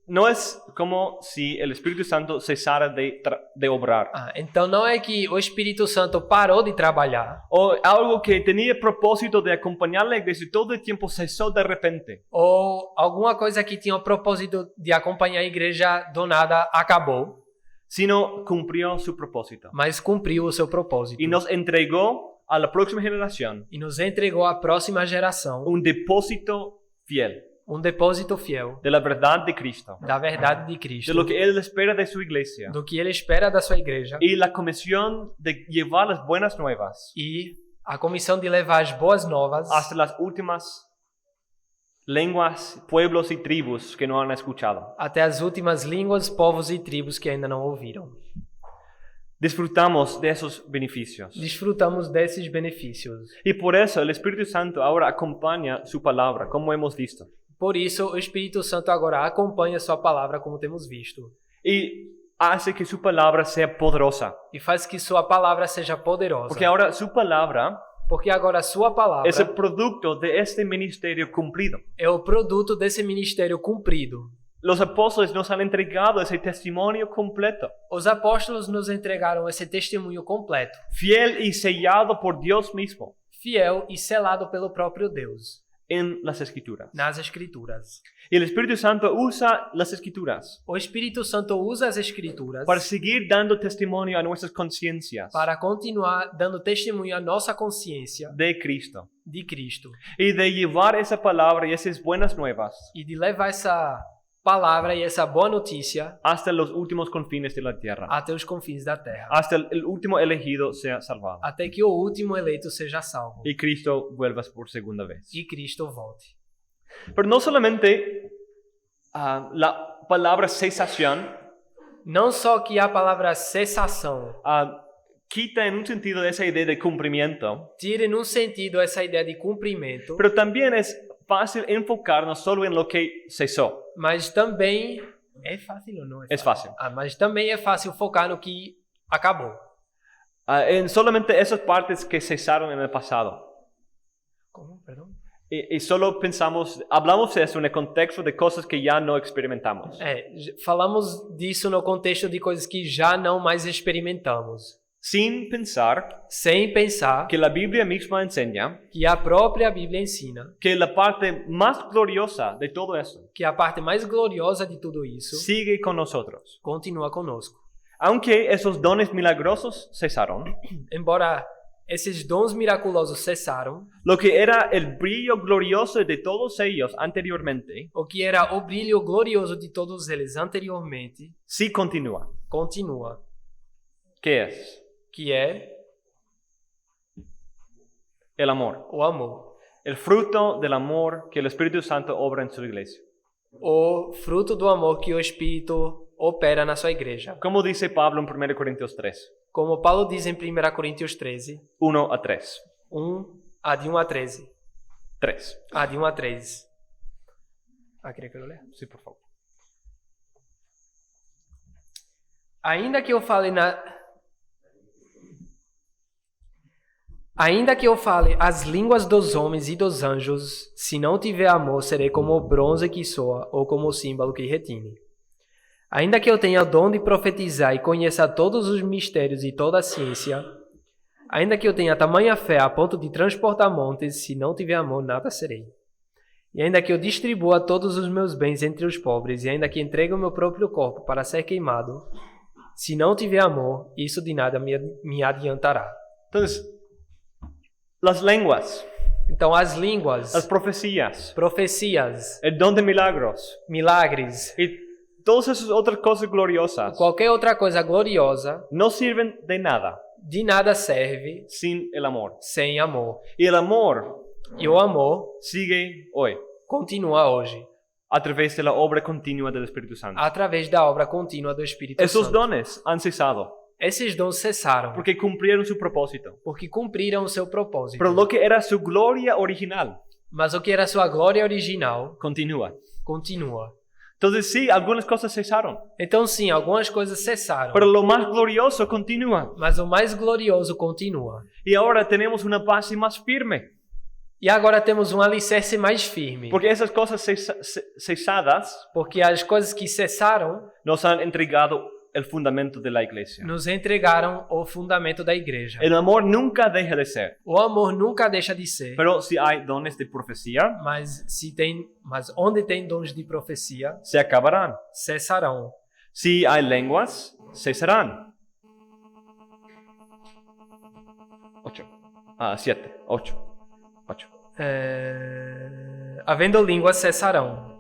No es como si el Espíritu Santo cesara de obrar. Então não é que o Espírito Santo parou de trabalhar, O algo que tenía propósito de acompañar la iglesia todo el tiempo cesó de repente. ou alguma coisa que tinha o propósito de acompanhar a igreja do nada acabou, Sino cumplió su propósito. mas cumpriu o seu propósito. Y nos entregó a la próxima generación E nos entregou à próxima geração un depósito fiel um depósito fiel de la verdad de Cristo, da verdade de de Cristo, lo que Él espera de su iglesia do que ele espera da sua igreja y la comisión de llevar las buenas nuevas e a comissão de levar as boas novas hasta las últimas lenguas, pueblos y tribus que no han escuchado. até as últimas línguas, povos e tribos que ainda não ouviram. Disfrutamos de esos beneficios. Desfrutamos desses benefícios. Y por eso el Espíritu Santo ahora acompaña su palabra, como hemos visto. Por isso, o Espírito Santo agora acompanha sua palavra, como temos visto, Y hace que su palabra sea poderosa. e faz que sua palavra seja poderosa. Porque ahora su palabra Porque agora sua palavra es el producto de este ministerio cumplido. é o produto desse ministério cumprido. Los apóstoles nos han entregado ese testimonio completo, Os apóstolos nos entregaram esse testemunho completo, fiel y sellado por Dios mismo fiel e selado pelo próprio Deus, en las Escrituras. nas Escrituras. Y el Espíritu Santo usa las Escrituras O Espírito Santo usa as Escrituras para seguir dando testimonio a nuestras conciencias para continuar dando testemunho à nossa consciência de Cristo de Cristo y de llevar esa palabra y esas buenas nuevas e de levar essa palavra e essa boa notícia hasta los últimos confines de la tierra, até os confins da terra, hasta el último elegido sea salvado até que o último eleito seja salvo y Cristo vuelva por segunda vez. e Cristo volte. Pero no solamente la palabra cesación Não só que a palavra cessação quita en un sentido esa idea de cumplimiento, tire num sentido essa ideia de cumprimento, pero también es fácil enfocarnos solo en lo que cesó. mas também é fácil ou não é fácil? Es fácil. Mas também é fácil focar no que acabou. En solamente esas partes que cesaron en el pasado. Como? Perdão? Y solo hablamos de eso en el contexto de cosas que ya no experimentamos. Falamos disso no contexto de coisas que já não mais experimentamos, Sin pensar sem pensar que la Biblia misma enseña que a própria Bíblia ensina que la parte más gloriosa de todo eso que a parte mais gloriosa de tudo isso sigue con nosotros. continua conosco. Aunque esos dones milagrosos cesaron, Embora esses dons miraculosos cessaram, lo que era el brillo glorioso de todos ellos anteriormente, o que era o brilho glorioso de todos eles anteriormente, sí continúa. continua, ¿Qué es? que é El amor. o amor. El fruto del amor que el Espíritu Santo obra en su iglesia. O fruto do amor que o Espírito opera na sua igreja. Como dice Pablo en 1 Corintios 3, Como Paulo diz em 1 Coríntios 13, 1 a 3. de 1 a 13. 3. De 1 a 3. Queria que eu leia? Sí, por favor. Ainda que eu fale as línguas dos homens e dos anjos, se não tiver amor, serei como o bronze que soa ou como o símbolo que retine. Ainda que eu tenha o dom de profetizar e conheça todos os mistérios e toda a ciência, ainda que eu tenha tamanha fé a ponto de transportar montes, se não tiver amor, nada serei. E ainda que eu distribua todos os meus bens entre os pobres, e ainda que entregue o meu próprio corpo para ser queimado, se não tiver amor, isso de nada me adiantará. Entonces, las lenguas, Então, as línguas, las profecías, profecias, el don de milagros milagres, y todas esas otras cosas gloriosas qualquer outra coisa gloriosa no sirven de nada De nada serve sin el amor. sem amor. Y el amor E o amor sigue hoy continua hoje, a través de la obra continua del Espíritu Santo. através da obra contínua do Espírito Esos Santo. dones han cesado Esses dons cessaram porque cumplieron su propósito. porque cumpriram o seu propósito. Pero lo que era su gloria original Mas o que era sua glória original continúa. continua. Entonces sí, algunas cosas cesaron, Então sim, algumas coisas cessaram, pero lo más glorioso continúa. mas o mais glorioso continua. Y ahora tenemos una base más firme, E agora temos um alicerce mais firme, porque esas cosas cesadas porque as coisas que cessaram nos han entregado el fundamento de la iglesia. nos entregaram o fundamento da igreja. El amor nunca deja de ser, O amor nunca deixa de ser, pero si hay dones de profecía, mas onde tem dons de profecia, se acabarán. cessarão. Si hay lenguas, cesarán. 7, 8. Havendo línguas, cessarão.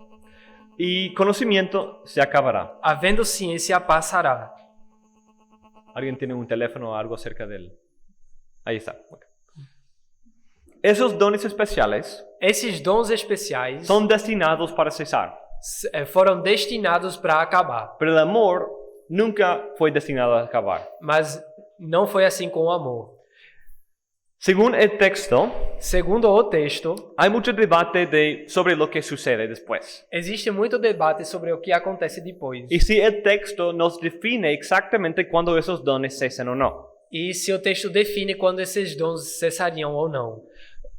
Y conocimiento se acabará. Havendo ciência, passará. ¿Alguien tiene un teléfono o algo cerca de él? Ahí está. Okay. Esos dones especiales Esses dons especiais son destinados para cesar, foram destinados para acabar, pero el amor nunca fue destinado a acabar. mas não foi assim com o amor. Según el texto, Segundo o texto, hay mucho debate sobre lo que sucede después. existe muito debate sobre o que acontece depois. Y si el texto nos define exactamente cuándo esos dones cesan o no. E se o texto define quando esses dons cessariam ou não.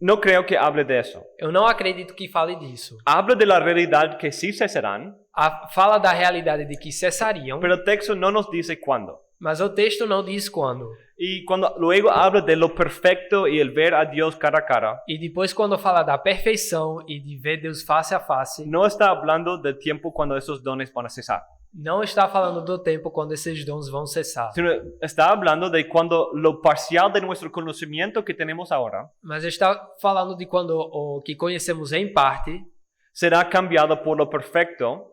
No creo que hable de eso. Eu não acredito que fale disso. Habla de la realidad que sí cesarán, Fala da realidade de que cessariam, pero el texto no nos dice cuándo. mas o texto não diz quando. Y cuando luego habla de lo perfecto y el ver a Dios cara a cara, E depois, quando fala da perfeição e de ver Deus face a face, no está hablando del tiempo cuando esos dones van a cesar, não está falando do tempo quando esses dons vão cessar, sino está hablando de cuando lo parcial de nuestro conocimiento que tenemos ahora mas está falando de quando o que conhecemos em parte será cambiado por lo perfecto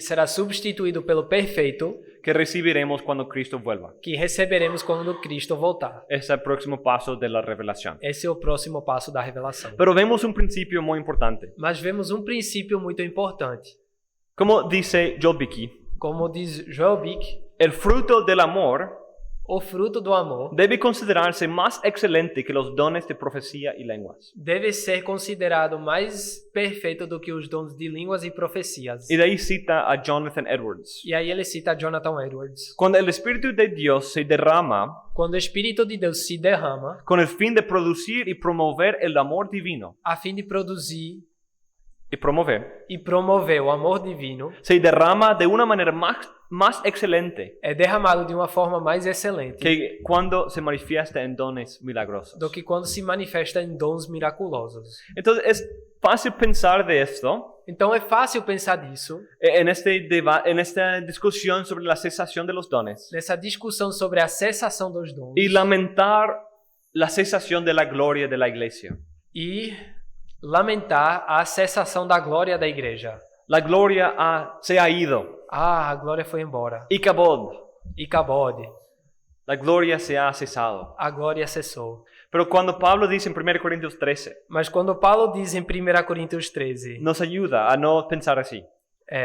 será substituído pelo perfeito que recibiremos cuando Cristo vuelva. que receberemos quando Cristo voltar. Ese es el próximo paso de la revelación. Esse é o próximo passo da revelação. Pero vemos un principio muy importante. Mas vemos um princípio muito importante. Como dice Joel Bickey, Como diz Joel Bick, el fruto del amor o fruto do amor debe considerarse más excelente que los dones de profecía y lenguas. deve ser considerado mais perfeito do que os dons de línguas e profecias. Y de ahí cita a Jonathan Edwards. E aí ele cita Jonathan Edwards. Cuando el Espíritu de Dios se derrama Quando o Espírito de Deus se derrama con el fin de producir y promover el amor divino, a fim de produzir y promover, e promover o amor divino, se derrama de una manera más excelente é derramado de uma forma mais excelente que cuando se manifiesta en dones milagrosos. do que quando se manifesta em dons miraculosos. Entonces es fácil pensar de esto Então é fácil pensar disso en esta discusión sobre la cesación de los dones nessa discussão sobre a cessação dos dons y lamentar la cesación de la gloria de la iglesia. e lamentar a cessação da glória da igreja. La gloria se ha ido. A glória foi embora. Icabod, E Cabode, la gloria se ha cesado. a glória cessou. Pero cuando Pablo dice en 1 Corintios 13, Mas quando Paulo diz em 1 Coríntios 13, nos ayuda a no pensar así,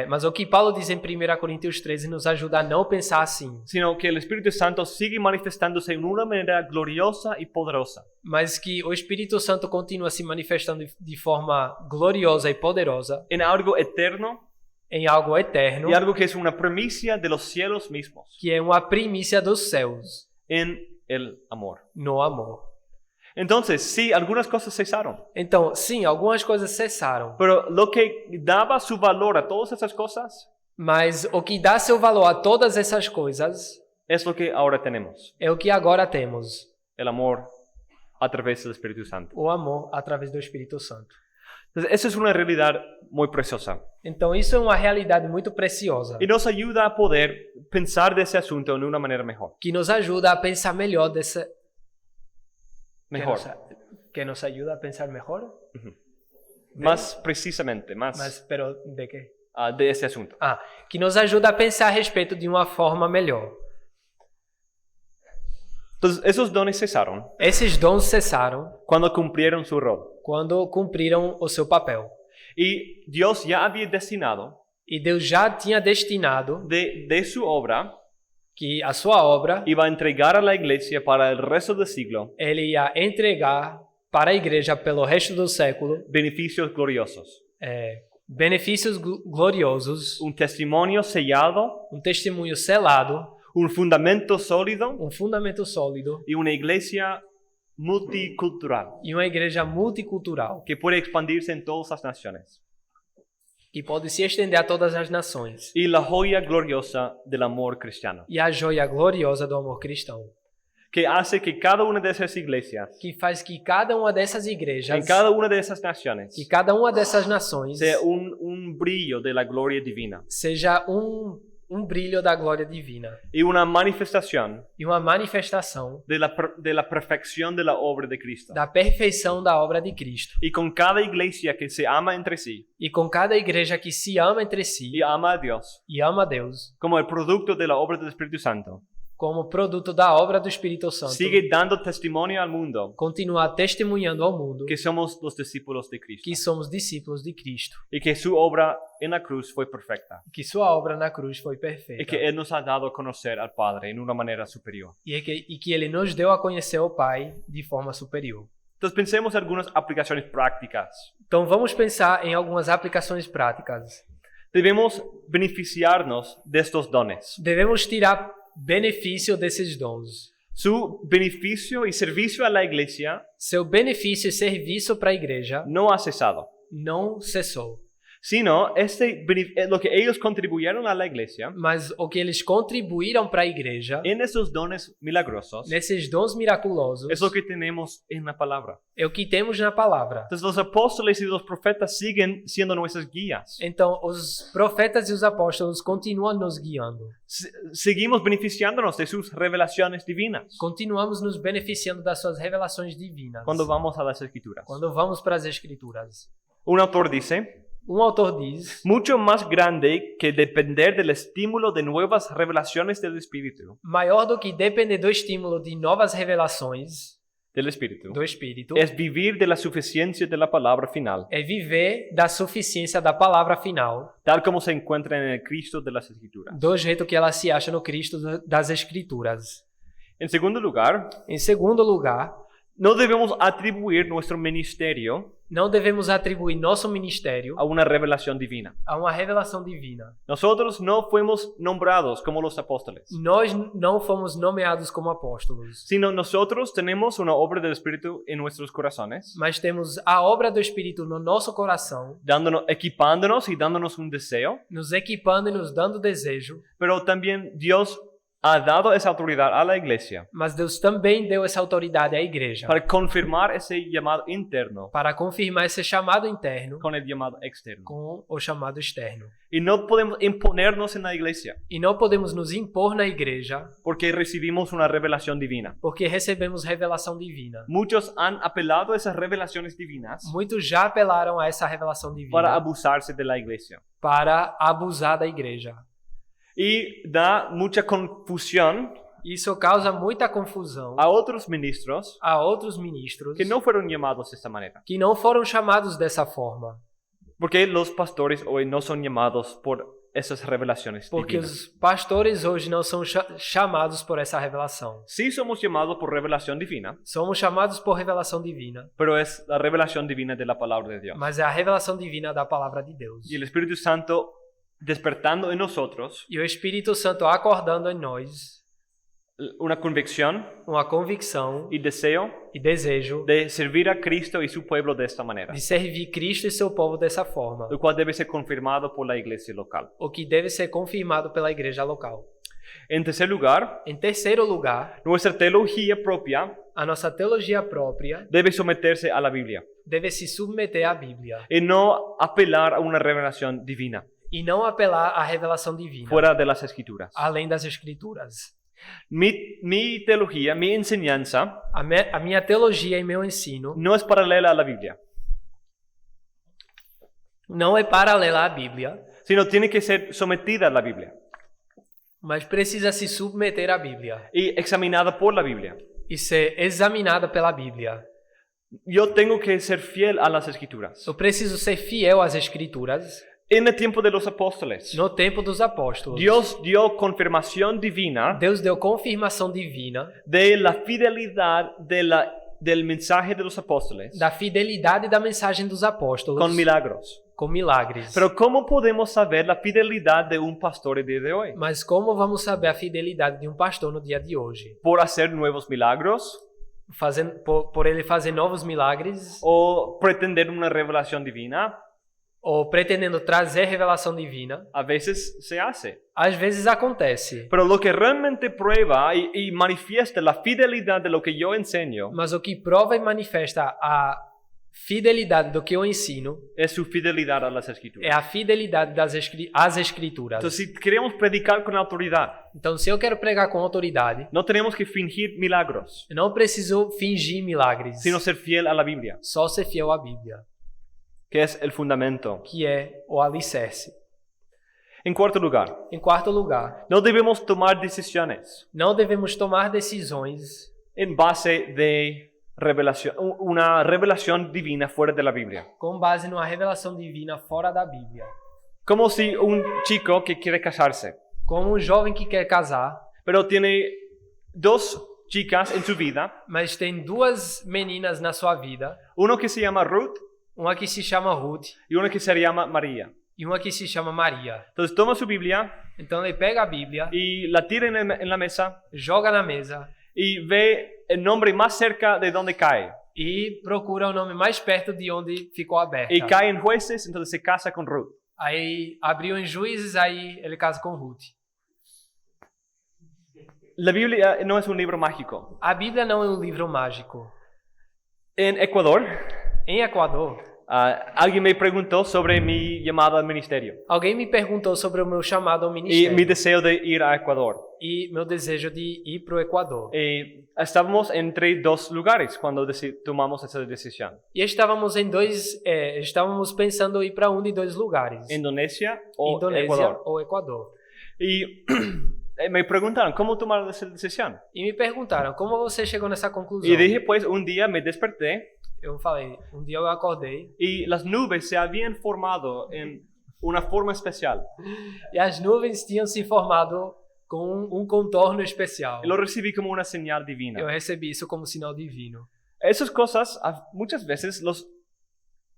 mas o que Paulo diz em 1 Coríntios 13 nos ajuda a não pensar assim, sino que el Espíritu Santo sigue manifestándose en una manera gloriosa y poderosa. mas que o Espírito Santo continua se manifestando de forma gloriosa e poderosa En algo eterno em algo eterno, y algo que es una primicia de los cielos mismos, que é uma primícia dos céus, en el amor. no amor. Entonces, sí, algunas cosas cesaron, Então, sim, algumas coisas cessaram, pero lo que daba su valor a todas esas cosas mas o que dá seu valor a todas essas coisas es lo que ahora tenemos, é o que agora temos, el amor a través del Espíritu Santo. o amor através do Espírito Santo. Entonces, esa es una realidad muy preciosa Então, isso é uma realidade muito preciosa, y nos ayuda a poder pensar de ese asunto de una manera mejor. que nos ajuda a pensar melhor dessa... Mejor. Que nos ajuda a pensar melhor? Más precisamente, más Mas, pero de quê? de ese asunto. Que nos ajuda a pensar a respeito de uma forma melhor. Entonces, esos dones cesaron Esses dons cessaram cuando cumplieron su rol. quando cumpriram o seu papel. Y Dios ya había destinado E Deus já tinha destinado de su obra, que a sua obra iba a entregar a la iglesia para el resto del siglo ele ia entregar para a igreja pelo resto do século beneficios gloriosos. benefícios gloriosos, Un testimonio sellado, testemunho selado, un fundamento sólido fundamento sólido y una iglesia multicultural e uma igreja multicultural que puede expandirse en todas las naciones. que pode se estender a todas as nações. Y la joya gloriosa del amor cristiano, E a joia gloriosa do amor cristão, que hace que cada una de esas iglesias, que faz que cada uma dessas igrejas, en cada una de esas naciones, que cada uma dessas nações sea un brillo de la gloria divina seja brilho da glória divina y una manifestación e uma manifestação de la perfección de la obra de Cristo. da perfeição da obra de Cristo. Y con cada iglesia que se ama entre sí E com cada igreja que se ama entre si y ama a Dios e ama a Deus, como el producto de la obra del Espíritu Santo, como produto da obra do Espírito Santo, sigue dando testimonio al mundo continuar testemunhando ao mundo que somos los discípulos de Cristo que somos discípulos de Cristo, y que su obra en la cruz fue perfecta que sua obra na cruz foi perfeita y que Él nos ha dado a conocer al Padre en una manera superior. e que ele nos deu a conhecer o Pai de forma superior. Entonces pensemos en algunas aplicaciones prácticas. Então vamos pensar em algumas aplicações práticas. Debemos beneficiarnos de estos dones. Devemos tirar benefício desses dons. Su beneficio y servicio a la iglesia Seu benefício e serviço para a igreja no ha cesado, não cessou, sino lo que ellos contribuyeron a la iglesia mas o que eles contribuíram para a igreja, en esos dones milagrosos nesses dons miraculosos, es lo que tenemos en la palabra. é o que temos na palavra. Entonces los apóstoles y los profetas siguen siendo nuestras guías. Então, os profetas e os apóstolos continuam nos guiando. Seguimos beneficiándonos de sus revelaciones divinas Continuamos nos beneficiando das suas revelações divinas. cuando vamos a las escrituras. Quando vamos para as Escrituras. Un autor dice: Autor diz: mucho más grande que depender del estímulo de nuevas revelaciones del Espíritu, maior do que depender do estímulo de novas revelações do Espírito, es vivir de la suficiencia de la palabra final, é viver da suficiência da palavra final, tal como se encuentra en el Cristo de las Escrituras. do jeito que ela se acha no Cristo das Escrituras. En segundo lugar, Em segundo lugar, no debemos atribuir nuestro ministerio não devemos atribuir nosso ministério a una revelación divina. a uma revelação divina. Nosotros no fuimos nombrados como los apóstoles, Nós não fomos nomeados como apóstolos, sino nosotros tenemos una obra del Espíritu en nuestros corazones, mas temos a obra do Espírito no nosso coração, equipándonos y dándonos un deseo, nos equipando e nos dando desejo, pero también Dios ha dado esa autoridad a la iglesia mas Deus também deu essa autoridade à igreja para confirmar ese llamado interno para confirmar esse chamado interno con el llamado externo. com o chamado externo. Y no podemos imponernos en la iglesia E não podemos nos impor na igreja porque recibimos una revelación divina. porque recebemos revelação divina. Muchos han apelado a esas revelaciones divinas Muitos já apelaram a essa revelação para divina abusarse de la iglesia. para abusar da igreja. Y da mucha confusión Isso causa muita confusão a otros ministros a outros ministros que no fueron llamados de esta manera. que não foram chamados dessa forma, Porque los pastores hoy no son llamados por esas revelaciones porque divinas. os pastores hoje não são chamados por essa revelação. Sí somos llamados por revelación divina, Somos chamados por revelação divina, pero es la revelación divina de la palabra de Dios. mas é a revelação divina da palavra de Deus. Y el Espíritu Santo despertando en nosotros E o Espírito Santo acordando em nós una convicción uma convicção y deseo e desejo de servir a Cristo y su pueblo de esta manera, de servir Cristo e seu povo dessa forma, lo cual debe ser confirmado por la iglesia local. o que deve ser confirmado pela igreja local. En tercer lugar, Em terceiro lugar, nuestra teología propia a nossa teologia própria debe someterse a la Biblia deve se submeter à Bíblia y no apelar a una revelación divina e não apelar à revelação divina, fuera de las Escrituras. além das Escrituras. Mi teología, mi enseñanza A minha teologia e meu ensino no es paralela a la Biblia, não é paralela à Bíblia, sino tiene que ser sometida a la Biblia. mas precisa se submeter à Bíblia y examinada por la Biblia. e ser examinada pela Bíblia. Yo tengo que ser fiel a las Escrituras. Eu preciso ser fiel às Escrituras. En el tiempo de los apóstoles, No tempo dos apóstolos, Dios dio confirmación divina Deus deu confirmação divina de la fidelidad del mensaje de los apóstoles da fidelidade da mensagem dos apóstolos con milagros. com milagres. Pero ¿cómo podemos saber la fidelidad de un pastor el día de hoy? Mas como vamos saber a fidelidade de um pastor no dia de hoje? ¿Por hacer nuevos milagros Por ele fazer novos milagres o pretender una revelación divina? ou pretendendo trazer revelação divina? A veces se hace. Às vezes acontece. Pero lo que realmente prueba y manifiesta la fidelidad de lo que yo enseño Mas o que prova e manifesta a fidelidade do que eu ensino es su fidelidad a las Escrituras. é a fidelidade às Escrituras. Entonces, si queremos predicar con autoridad, Então, se eu quero pregar com autoridade, no tenemos que fingir milagros, eu não preciso fingir milagres, sino ser fiel a la Biblia, só ser fiel à Bíblia, que es el fundamento. que é o alicerce. En cuarto lugar, Em quarto lugar, no debemos tomar decisiones não devemos tomar decisões en base de una revelación divina fuera de la Biblia. com base numa revelação divina fora da Bíblia. Como si un chico que quiere casarse, Como um jovem que quer casar, pero tiene dos chicas en su vida, mas tem duas meninas na sua vida, uno que se llama Ruth uma que se chama Ruth y una que se llama María. e uma que se chama Maria. Entonces toma su Biblia Então ele pega a Bíblia, y la tira en la mesa joga na mesa y ve el nombre más cerca de donde cae. e procura o nome mais perto de onde ficou aberta. Y cae en Jueces, entonces se casa con Ruth. Aí abriu em Juízes, aí ele casa com Ruth. La Biblia no es un libro mágico. A Bíblia não é um livro mágico. En Ecuador, Em Equador, alguien me preguntó sobre mi llamado al ministerio alguém me perguntou sobre o meu chamado ao y ministério mi deseo de ir a Ecuador. e meu desejo de ir para o Equador. Estábamos entre dos lugares cuando tomamos esa decisión. E estávamos pensando em ir para um de dois lugares, Indonesia o Indonésia Ecuador. ou Equador. Y me preguntaron, ¿cómo tomar esa decisión? E me perguntaram, como você chegou nessa conclusão? Y dije, pues un día me desperté Eu falei, um dia eu acordei y las nubes se habían formado en una forma especial. e as nuvens tinham se formado com um contorno especial. Y lo recibí como una señal Eu divina. recebi isso como sinal divino. Esas cosas, muchas veces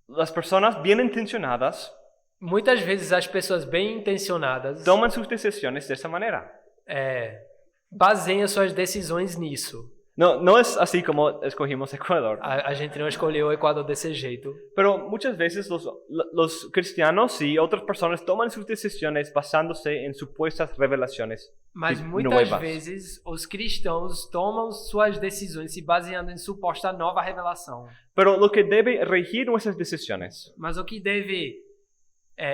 las personas bien intencionadas Muitas vezes as pessoas bem intencionadas toman sus decisiones de esa manera. baseiam suas decisões nisso. No es así como escogimos Ecuador. A gente não escolheu o Equador desse jeito. Pero muchas veces los cristianos y otras personas toman sus decisiones basándose en supuestas revelaciones Mas muitas nuevas. vezes os cristãos tomam suas decisões se baseando em suposta nova revelação. Pero lo que debe regir nuestras decisiones Mas o que deve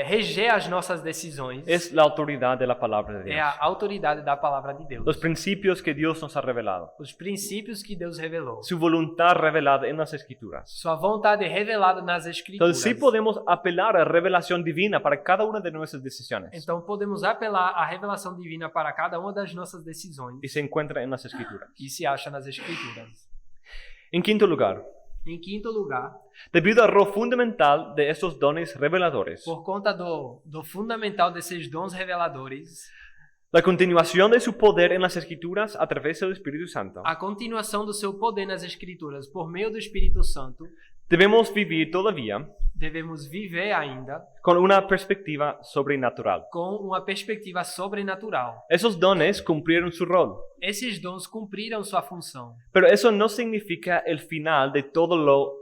reger as nossas decisões es la autoridad de la palabra de é Dios. a autoridade da palavra de Deus. Los principios que Dios nos ha revelado. Os princípios que Deus revelou. Su voluntad revelada en las Escrituras. Sua vontade revelada nas Escrituras. Entonces sí podemos apelar a revelación divina para cada una de nuestras decisiones. Então podemos apelar à revelação divina para cada uma das nossas decisões Y se encuentra en las Escrituras. e se acha nas Escrituras. En quinto lugar, Em quinto lugar, debido al rol fundamental de estos dones reveladores, por conta do fundamental desses dons reveladores, la continuación de su poder en las Escrituras a través del Espíritu Santo, a continuação do seu poder nas Escrituras por meio do Espírito Santo, debemos vivir todavía devemos viver ainda con una perspectiva sobrenatural. com uma perspectiva sobrenatural. Esos dones cumplieron su rol, Esses dons cumpriram sua função, pero eso no significa el final de todo lo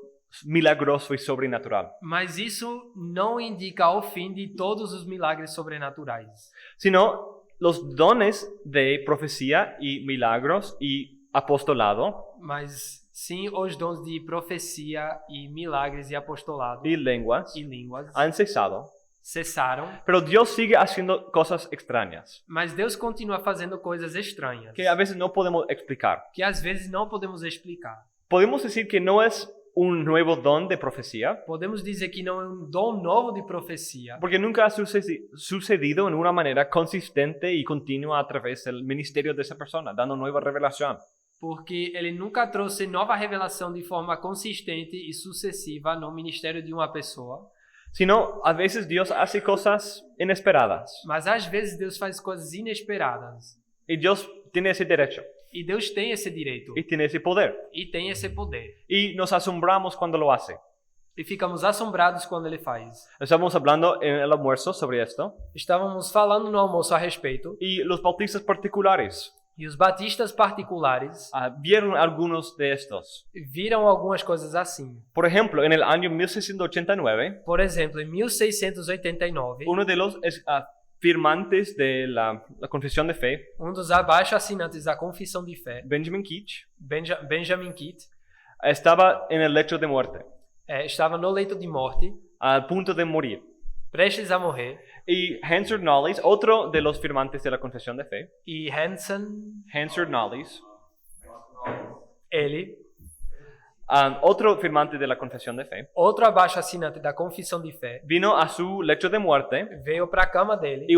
milagroso y sobrenatural, mas isso não indica o fim de todos os milagres sobrenaturais. sino los dones de profecía y milagros y apostolado Mas sim os dons de profecia e milagres e apostolado y lenguas e línguas han cesado, cessaram, pero Dios sigue haciendo cosas extrañas mas Deus continua fazendo coisas estranhas que a veces no podemos explicar. que às vezes não podemos explicar. Podemos decir que no es un nuevo don de profecía, podemos dizer que não é um dom novo de profecia, porque nunca ha sucedido en una manera consistente y continua a través del ministerio de esa persona, dando nueva revelación. porque ele nunca trouxe nova revelação de forma consistente e sucessiva no ministério de uma pessoa, Sino, a veces Dios hace cosas inesperadas. mas às vezes Deus faz coisas inesperadas. Y Dios tiene ese derecho E Deus tem esse direito y tiene ese poder. e tem esse poder. Y nos asombramos cuando lo hace. E ficamos assombrados quando ele faz. Estamos hablando en el almuerzo sobre esto. Estávamos falando no almoço a respeito Y los bautistas particulares e os batistas particulares vieron algunos de estos. viram algumas coisas assim. Por ejemplo, en el año 1689, Por exemplo, em 1689, uno de los firmantes de la Confesión de Fe, dos abaixo-assinantes da Confissão de Fé, Benjamin Keach, Benjamin Kitt, estaba en el lecho de muerte, estava no leito de morte, al punto de morir. prestes a morrer, Y Hansard Knollys, otro de los firmantes de la Confesión de Fe, e Hanson, Hansard Knollys, ele, otro firmante de la Confesión de Fe, outro abaixo-assinante da Confissão de Fé, vino a su lecho de muerte veio para a cama dele, y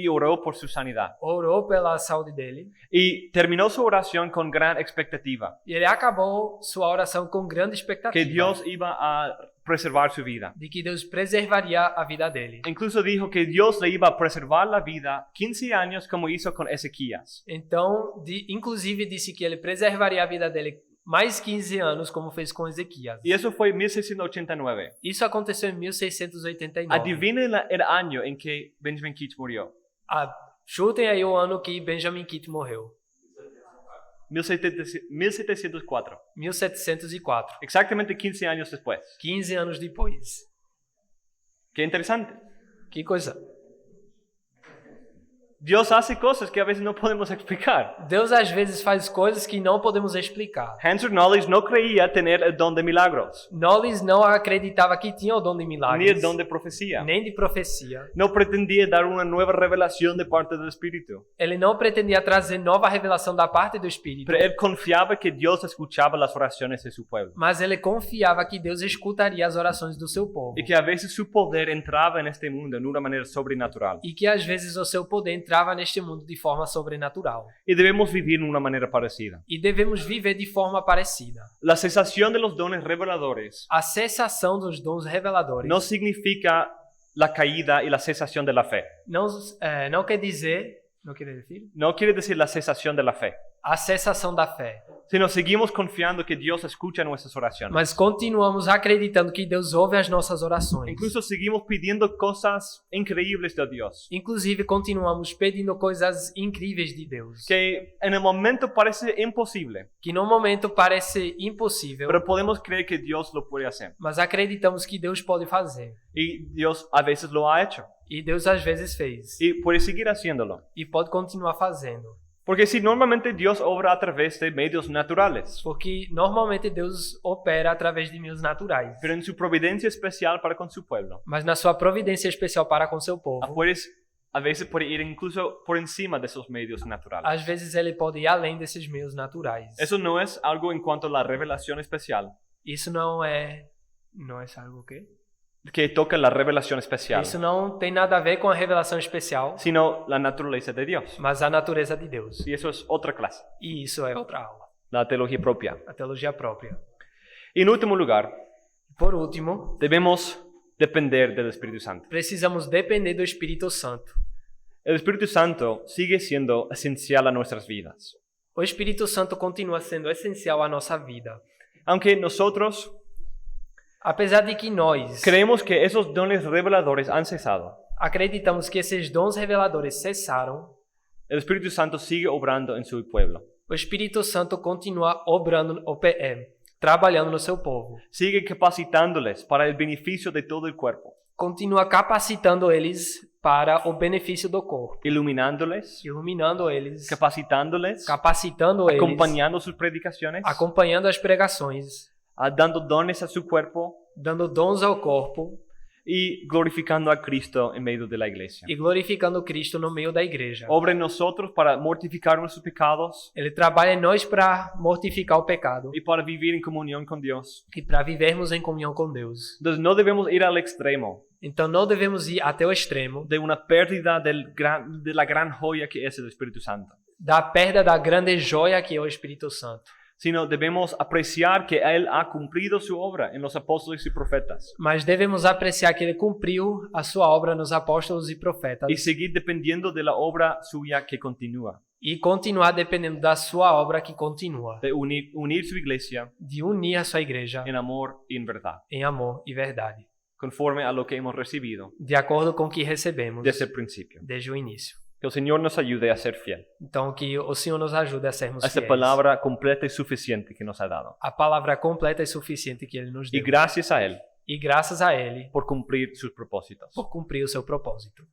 oró por su sanidad. orou pela saúde dele, Y terminó su oración con gran expectativa, e ele acabou sua oração com grande expectativa que Dios iba a preservar su vida. de que Deus preservaria a vida dele. Incluso dijo que Dios le iba a preservar la vida 15 años como hizo con Ezequías. Então, inclusive disse que ele preservaria a vida dele mais 15 anos, como fez com Ezequias. Y eso fue en 1689. Isso aconteceu em 1689. Adivinen el año en que Benjamin Keach murió. Chutem aí o ano que Benjamin Kitt morreu. 1704. 1704. Exactamente 15 años después. 15 anos depois. Qué interesante. Que coisa. Dios hace cosas que a veces no podemos explicar. Deus às vezes faz coisas que não podemos explicar. Hansard Knollys no creía tener el don de milagros, Knollys não acreditava que tinha o dom de milagres, ni el don de profecía. nem de profecia. No pretendía dar una nueva revelación de parte del Espíritu, Ele não pretendia trazer nova revelação da parte do Espírito, pero él confiaba que Dios escuchaba las oraciones de su pueblo mas ele confiava que Deus escutaria as orações do seu povo. y que a veces su poder entraba en este mundo en una manera sobrenatural. E que às vezes o seu poder entrava neste mundo de forma sobrenatural. Y debemos vivir de una manera parecida. E devemos viver de forma parecida. La cesación de los dones reveladores A cessação dos dons reveladores no significa la caída y la cesación de la fe. não quer dizer, não quer dizer, No quiere decir la cesación de la fe, a cessação da fé, sino seguimos confiando que Dios escucha nuestras oraciones. mas continuamos acreditando que Deus ouve as nossas orações. Incluso seguimos pidiendo cosas increíbles de Dios, Inclusive continuamos pedindo coisas incríveis de Deus, que en el momento parece imposible, que no momento parece impossível, pero podemos creer que Dios lo puede hacer. mas acreditamos que Deus pode fazer. Y Dios a veces lo ha hecho E Deus às vezes fez. y puede seguir haciéndolo. E pode continuar fazendo. Porque si normalmente Dios obra a través de medios naturales, Porque normalmente Deus opera através de meios naturais. pero en su providencia especial para con su pueblo, Mas na sua providência especial para com seu povo, a veces puede ir incluso por encima de esos medios naturales. às vezes ele pode ir além desses meios naturais. Eso no es algo en cuanto a la revelación especial, Isso não é algo que toca la revelación especial, Isso não tem nada a ver com a revelação especial, sino la naturaleza de Dios. mas a natureza de Deus. Y eso es otra clase, E isso é outra aula, la teología propia. a teologia própria. Y en último lugar, Por último, debemos depender del Espíritu Santo. precisamos depender do Espírito Santo. El Espíritu Santo sigue siendo esencial a nuestras vidas. O Espírito Santo continua sendo essencial à nossa vida. Aunque nosotros Apesar de que nós creemos que esos dones reveladores han cesado, acreditamos que esses dons reveladores cessaram, el Espíritu Santo sigue obrando en su pueblo. o Espírito Santo continua obrando, trabalhando no seu povo. Sigue capacitándoles para el beneficio de todo el cuerpo, Continua capacitando eles para o benefício do corpo, iluminándoles, iluminando eles, capacitándoles, capacitando eles, acompañando sus predicaciones, acompanhando as pregações, dando dones a su cuerpo, dando dons ao corpo, y glorificando a Cristo en medio de la iglesia. e glorificando Cristo no meio da igreja. Obra en nosotros para mortificar nuestros pecados Ele trabalha em nós para mortificar o pecado y para vivir en comunión con Dios. e para vivermos em comunhão com Deus. Entonces no debemos ir al extremo Então não devemos ir até o extremo de una pérdida de la gran joya que es el Espíritu Santo, da perda da grande joia que é o Espírito Santo, sino debemos apreciar que Él ha cumplido su obra en los apóstoles y profetas mas devemos apreciar que ele cumpriu a sua obra nos apóstolos e profetas y seguir dependiendo de la obra suya que continúa, e continuar dependendo da sua obra que continua, de unir su iglesia de unir a sua igreja en amor y en verdad, em amor e verdade, conforme a lo que hemos recibido de acordo com o que recebemos desde el principio. desde o início. Que el Señor nos ayude a ser fiel Então que o Senhor nos ajude a sermos a esta fiéis. palabra completa y suficiente que nos ha dado. A palavra completa e suficiente que ele nos Y deu. gracias a Él E graças a ele por cumplir sus propósitos. por cumprir o seu propósito.